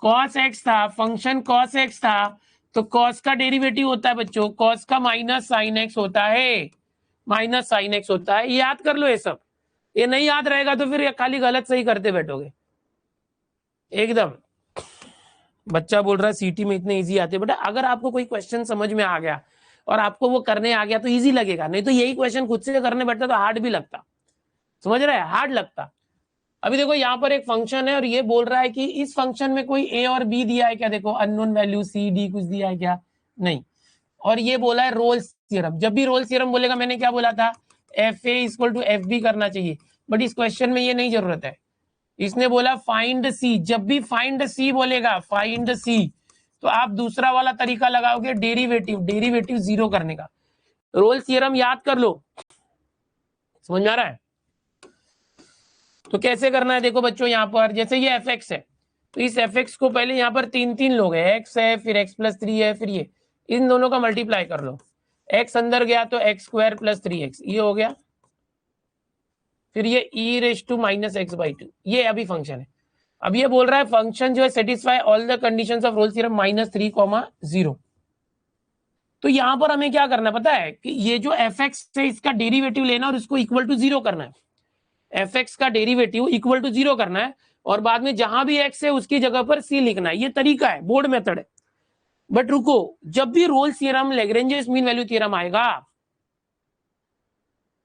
कॉस एक्स था, फंक्शन कॉस एक्स था, तो कॉस का डेरिवेटिव होता है बच्चों, कॉस का माइनस साइन एक्स होता है, माइनस साइन एक्स होता है, याद कर लो ये सब। ये नहीं याद रहेगा तो फिर खाली गलत सही करते बैठोगे एकदम। बच्चा बोल रहा है सीटी में इतने इजी आते, बेटा अगर आपको कोई क्वेश्चन समझ में आ गया और आपको वो करने आ गया तो इजी लगेगा, नहीं तो यही क्वेश्चन खुद से करने बैठता तो हार्ड भी लगता। समझ रहे हैं? हार्ड लगता। अभी देखो यहाँ पर एक फंक्शन है और ये बोल रहा है कि इस फंक्शन में कोई ए और बी दिया है क्या, देखो अननोन वैल्यू सी डी कुछ दिया है क्या, नहीं। और ये बोला है रोल्स थ्योरम, जब भी रोल्स थ्योरम बोलेगा, मैंने क्या बोला था, F A equal to F B करना चाहिए, बट इस क्वेश्चन में ये नहीं जरूरत है। इसने बोला फाइंड सी, जब भी फाइंड सी बोलेगा, फाइंड सी, तो आप दूसरा वाला तरीका लगाओगे, डेरिवेटिव, डेरिवेटिव जीरो करने का। रोल्स थ्योरम याद कर लो। समझ में आ रहा है? तो कैसे करना है देखो बच्चों, यहाँ पर जैसे ये एफ एक्स है, तो इस एफ एक्स को पहले यहाँ पर तीन तीन लोग है, एक्स है, फिर एक्स प्लस 3 है, फिर ये, इन दोनों का मल्टीप्लाई कर लो, एक्स अंदर गया तो एक्स स्क्वायर प्लस 3x, ये हो गया, फिर ये E raise to minus X by 2, ये अभी फंक्शन है। अब ये बोल रहा है फंक्शन जो है satisfy all the conditions of Rolle's theorem -3, 0। तो यहां पर हमें क्या करना पता है कि ये जो एफ एक्स है इसका डेरिवेटिव लेना और इसको इक्वल टू 0 करना है। एफ एक्स का डेरिवेटिव इक्वल टू 0 करना है और बाद में जहां भी एक्स है उसकी जगह पर सी लिखना है। ये तरीका है, बोर्ड मेथड है। बट रुको, जब भी Rolle's theorem, Lagrange mean value theorem आएगा,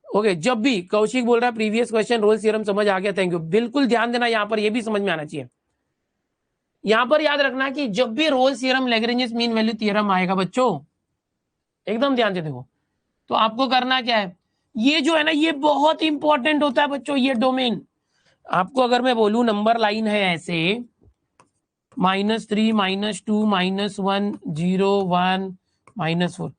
ओके, जब भी कौशिक बोल रहा है प्रीवियस क्वेश्चन रोल्स थ्योरम समझ आ गया, थैंक यू। बिल्कुल ध्यान देना, यहां पर ये भी समझ में आना चाहिए। यहां पर याद रखना कि जब भी Rolle's theorem, Lagrange mean value theorem आएगा बच्चों, एकदम ध्यान से देखो, तो आपको करना क्या है, ये जो है ना ये बहुत इंपॉर्टेंट होता है बच्चों, ये डोमेन। आपको अगर मैं बोलूं नंबर लाइन है ऐसे -3, -2, -1, 0, 1, -4,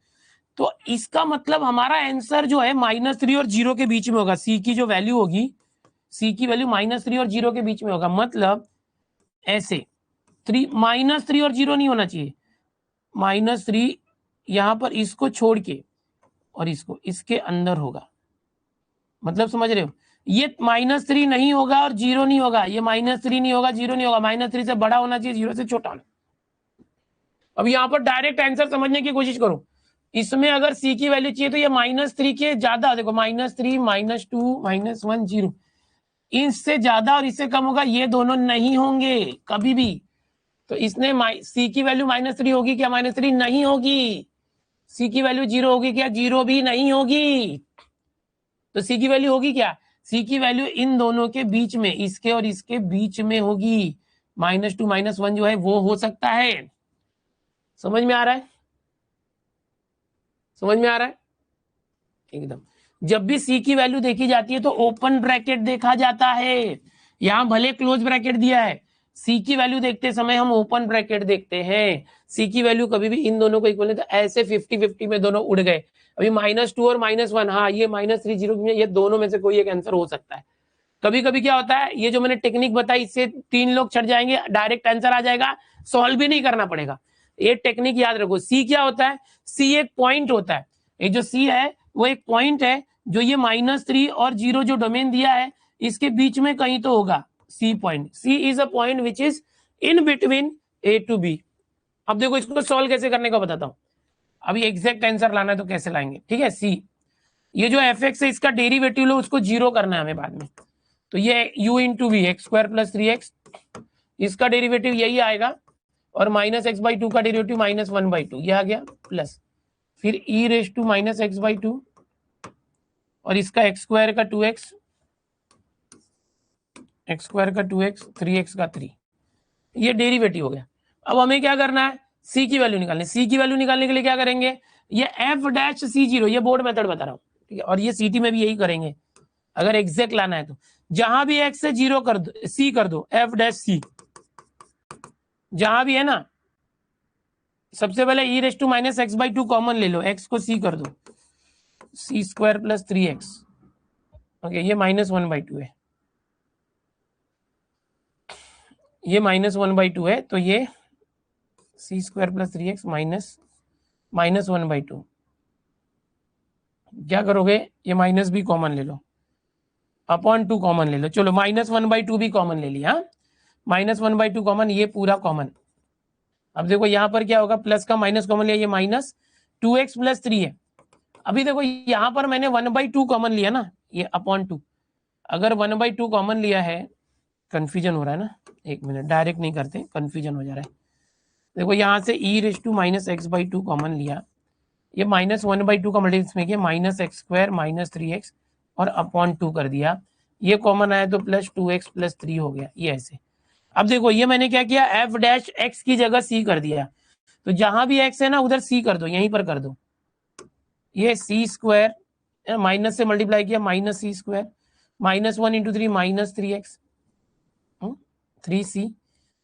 तो इसका मतलब हमारा आंसर जो है -3 और 0 के बीच में होगा। सी की जो वैल्यू होगी, सी की वैल्यू -3 और 0 के बीच में होगा। मतलब ऐसे -3 और 0 नहीं होना चाहिए, -3 यहां पर इसको छोड़ के और इसको इसके अंदर होगा। मतलब समझ रहे हो, ये -3 नहीं होगा और 0 नहीं होगा, ये -3 नहीं होगा, 0 नहीं होगा, -3 से बड़ा होना चाहिए, 0 से छोटा होना। अब यहां पर डायरेक्ट आंसर समझने की कोशिश करो। इसमें अगर सी की वैल्यू चाहिए तो ये -3 के ज्यादा, देखो -3, -2, -1, 0, इससे ज्यादा और इससे कम होगा, ये दोनों नहीं होंगे कभी भी। तो इसने सी की वैल्यू -3 होगी क्या? -3 नहीं होगी। सी की वैल्यू 0 होगी क्या? 0 भी नहीं होगी। तो सी की वैल्यू होगी क्या? सी की वैल्यू इन दोनों के बीच में, इसके और इसके बीच में होगी। -2, -1 जो है वो हो सकता है। समझ में आ रहा है? समझ में आ रहा है एकदम। जब भी सी की वैल्यू देखी जाती है तो ओपन ब्रैकेट देखा जाता है। यहां भले क्लोज ब्रैकेट दिया है, सी की वैल्यू देखते समय हम ओपन ब्रैकेट देखते हैं। सी की वैल्यू कभी भी इन दोनों को इक्वल, तो ऐसे 50-50 में दोनों उड़ गए। अभी -2 और -1, हाँ ये -3, 0, ये दोनों में से कोई एक आंसर हो सकता है। कभी कभी क्या होता है, ये जो मैंने टेक्निक बताई इससे 3 लोग छट जाएंगे, डायरेक्ट आंसर आ जाएगा, सॉल्व भी नहीं करना पड़ेगा। ये टेक्निक याद रखो। सी क्या होता है? सी एक पॉइंट होता है। ये जो सी है वो एक पॉइंट है, जो ये -3 और 0 जो डोमेन दिया है इसके बीच में कहीं तो होगा C point. C is a point which is in between A to B. अब देखो इसको सॉल्व कैसे करने का बताता हूं। अभी एग्जैक्ट आंसर लाना है तो कैसे लाएंगे, ठीक है। सी, ये जो एफ एक्स है इसका डेरिवेटिव लो, उसको 0 करना है हमें बाद में। तो ये u into we, x² + 3x, इसका डेरिवेटिव यही आएगा, और -x/2 का डेरिवेटिव -1/2 ये आ गया, प्लस फिर e⁻⁻x/2 और इसका x² का 2x, x² का 2x, 3x का 3, ये डेरिवेटिव हो गया। अब हमें क्या करना है? सी की वैल्यू निकालनी। सी की वैल्यू निकालने के लिए क्या करेंगे? ये f'(c0), ये बोर्ड मेथड बता रहा हूँ, ठीक है। और ये सीटी में भी यही करेंगे अगर एग्जैक्ट लाना है तो। जहां भी x से 0 कर दो, c कर दो, f'(c), जहां भी है ना, सबसे पहले e⁻⁻x/2 कॉमन ले लो, x को c कर दो, c² + 3x, ओके, ये -1/2 है, ये -1/2 है, तो ये c² + 3x -1/2। क्या करोगे? ये माइनस भी कॉमन ले लो, (2 कॉमन ले लो, चलो -1/2 भी कॉमन ले लिया, -1/2 कॉमन, ये पूरा कॉमन। अब देखो यहाँ पर क्या होगा, प्लस का माइनस कॉमन लिया, ये -2x + 3 है। अभी देखो यहाँ पर मैंने 1/2 कॉमन लिया ना, ये (2), अगर 1/2 कॉमन लिया है, कंफ्यूजन हो रहा है ना, एक मिनट, डायरेक्ट नहीं करते, कंफ्यूजन हो जा रहा है। देखो यहाँ से e⁻⁻x/2 कॉमन लिया, ये -1/2 का मल्टीप्लाई किया, -x² - 3x और (2) कर दिया, ये कॉमन आया तो +2x + 3 हो गया, ये ऐसे। अब देखो ये मैंने क्या किया, f' की जगह c कर दिया, तो जहां भी x है ना उधर c कर दो, यहीं पर कर दो। ये c² माइनस से मल्टीप्लाई किया, -c², -1 × 3 -3x, 3c,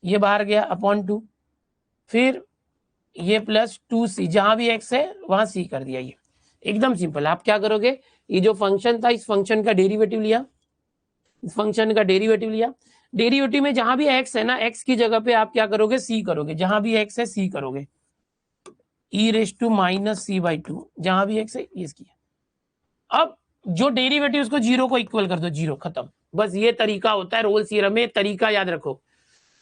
ये बाहर गया, (2), फिर ये +2c, जहां भी x है वहां c कर दिया। ये एकदम सिंपल। आप क्या करोगे, ये जो फंक्शन था इस फंक्शन का डेरिवेटिव लिया, इस फंक्शन का डेरिवेटिव लिया, डेरिवेटिव में जहां भी x है ना, x की जगह पे आप क्या करोगे, c करोगे, जहां भी x है c करोगे, e⁻⁻c/2, जहां भी x है ये किया। अब जो डेरिवेटिव उसको 0 को इक्वल कर दो, 0, खत्म। बस ये तरीका होता है रोल्स थ्योरम में, तरीका याद रखो।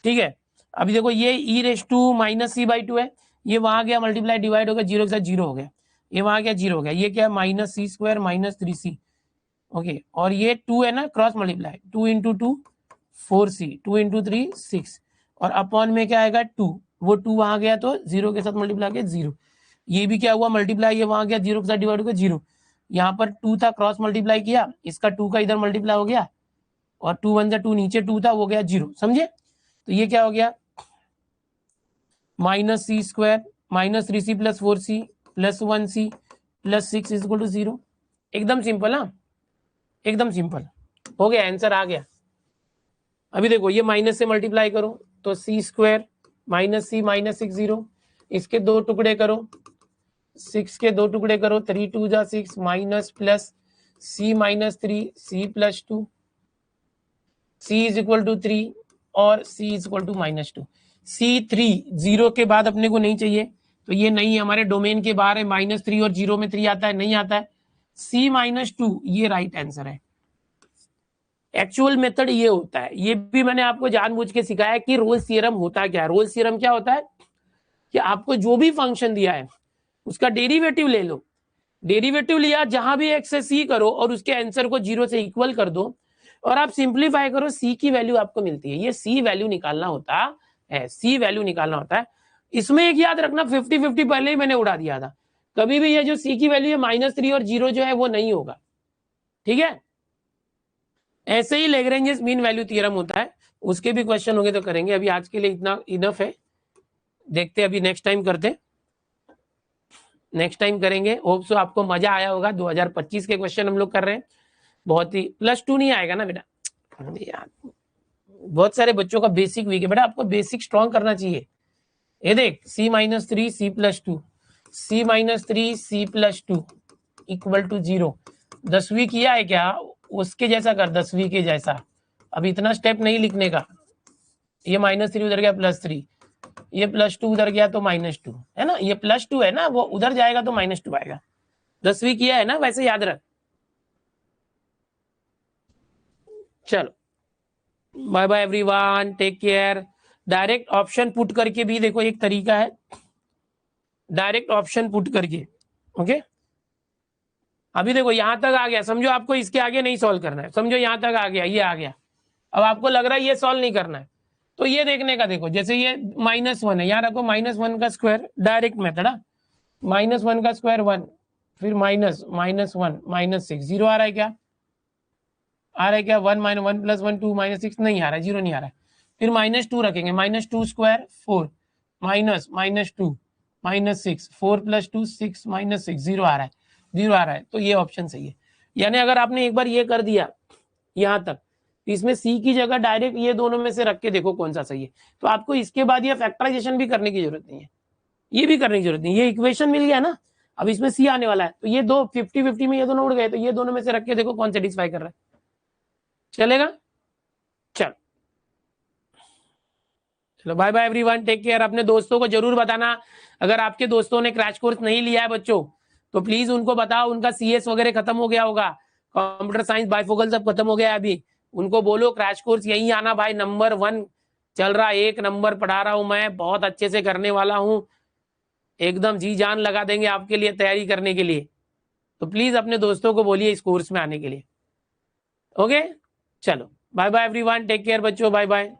ठीक है। अभी देखो ये E raise to minus C by two है, ये वहां गया मल्टीप्लाई डिवाइड हो गया, जीरो के साथ जीरो हो गया, ये वहां गया जीरो हो गया, ये क्या है minus C square minus 3c। Okay, और ये 2 है ना, cross multiply, 2 into 2 4c, 2 into 3 6, और अपॉन में क्या आएगा 2, वो 2 वहां गया तो जीरो के साथ मल्टीप्लाई किया जीरो, ये भी क्या हुआ मल्टीप्लाई, ये वहां गया जीरो के साथ डिवाइड हो गया जीरो, यहाँ पर 2 था क्रॉस मल्टीप्लाई किया, इसका 2 का इधर मल्टीप्लाई हो गया, और 2 1 2 नीचे 2 था वो गया जीरो, समझे। तो ये क्या हो गया minus C square minus 3c plus 4c plus 1c plus 6 is equal to 0। एकदम सिंपल, हाँ एकदम सिंपल हो गया, आंसर आ गया। अभी देखो ये माइनस से मल्टीप्लाई करो तो सी स्क्वायर माइनस सी माइनस 6 0, इसके दो टुकड़े करो, 6 के दो टुकड़े करो, 3 2 जा 6 minus plus C minus 3 C plus 2, C is equal to 3 और C is equal to minus 2। C3 zero के बाद अपने को नहीं चाहिए, तो ये नहीं हमारे डोमेन के बाहर है, माइनस 3 और जीरो में 3 आता है, नहीं आता है। C माइनस 2 ये राइट आंसर है। एक्चुअल मेथड ये होता है, ये भी मैंने आपको जानबूझ के सिखाया कि रोल्स थ्योरम होता क्या है। रोल्स थ्योरम क्या होता है कि आपको जो भी फंक्शन दिया है उसका डेरिवेटिव ले लो, डेरिवेटिव लिया जहां भी x से c करो और उसके आंसर को जीरो से इक्वल कर दो और आप सिंप्लीफाई करो, c की वैल्यू आपको मिलती है। ये c वैल्यू निकालना होता है, c वैल्यू निकालना होता है। इसमें एक याद रखना 50-50 पहले ही मैंने उड़ा दिया था, कभी भी ये जो c की वैल्यू है -3 और जीरो जो है वो नहीं होगा, ठीक है। ऐसे ही लैग्रेंज मीन वैल्यू थ्योरम होता है, उसके भी क्वेश्चन होंगे तो करेंगे। अभी आज के लिए इतना इनफ है, देखते अभी नेक्स्ट टाइम करते, नेक्स्ट टाइम करेंगे। होप सो आपको मजा आया होगा। 2025 के क्वेश्चन हम लोग कर रहे हैं, बहुत ही +2 नहीं आएगा ना बेटा यार, बहुत सारे बच्चों का बेसिक वीक है बेटा, आपको बेसिक स्ट्रॉन्ग करना चाहिए। ये देख c minus 3 c plus 2 c minus 3 c plus 2 equal to 0। 10वीं किया है क्या, उसके जैसा कर, 10वीं के जैसा। अब इतना स्टेप नहीं लिखने का, ये -3 उधर गया +3, ये +2 उधर गया तो -2 है ना, ये +2 है ना, वो उधर जाएगा तो -2 आएगा। 10वीं किया है ना, वैसे याद रख। चलो bye bye everyone, take care. Direct option put करके भी देखो एक तरीका है, डायरेक्ट ऑप्शन पुट करके। ओके, अभी देखो यहां तक आ गया, समझो आपको इसके आगे नहीं सॉल्व करना है, समझो यहां तक आ गया, ये आ गया, अब आपको लग रहा है ये सॉल्व नहीं करना है, तो ये देखने का, देखो जैसे ये -1 है, यहाँ रखो -1 का स्क्वायर, डायरेक्ट मेथड, -1 का स्क्वायर 1, फिर -1 -6 जीरो आ रहा है क्या, आ रहा है क्या, 1 1 + 1 2 -6 नहीं आ रहा है, जीरो नहीं आ रहा है। फिर -2 रखेंगे, -2 स्क्वायर 4 -2 -6 4 + 2 6 -6 जीरो आ रहा है, जीरो आ रहा है, तो ये ऑप्शन सही है। यानी अगर आपने एक बार ये कर दिया यहाँ तक, तो इसमें सी की जगह डायरेक्ट ये दोनों में से रख के देखो कौन सा सही है, तो आपको इसके बाद ये फैक्टराइजेशन भी करने की जरूरत नहीं है, ये भी करने की जरूरत नहीं, ये इक्वेशन मिल गया ना, अब इसमें सी आने वाला है, तो ये दो 50-50 में ये दोनों उड़ गए, तो ये दोनों में से रख के देखो कौन सेटिस्फाई कर रहा है, चलेगा। चल चलो bye bye everyone, take care. अपने दोस्तों को जरूर बताना, अगर आपके दोस्तों ने क्रैश कोर्स नहीं लिया है बच्चों, तो प्लीज उनको बताओ, उनका CS वगैरह खत्म हो गया होगा, कंप्यूटर साइंस बायफोकल सब खत्म हो गया है अभी, उनको बोलो क्रैश कोर्स यही आना भाई, नंबर 1 चल रहा, 1 नंबर पढ़ा रहा हूं मैं, बहुत अच्छे से करने वाला हूं, एकदम जी जान लगा देंगे आपके लिए तैयारी करने के लिए, तो प्लीज अपने दोस्तों को बोलिए इस कोर्स में आने के लिए। ओके, चलो bye bye everyone, take care बच्चों, बाय बाय।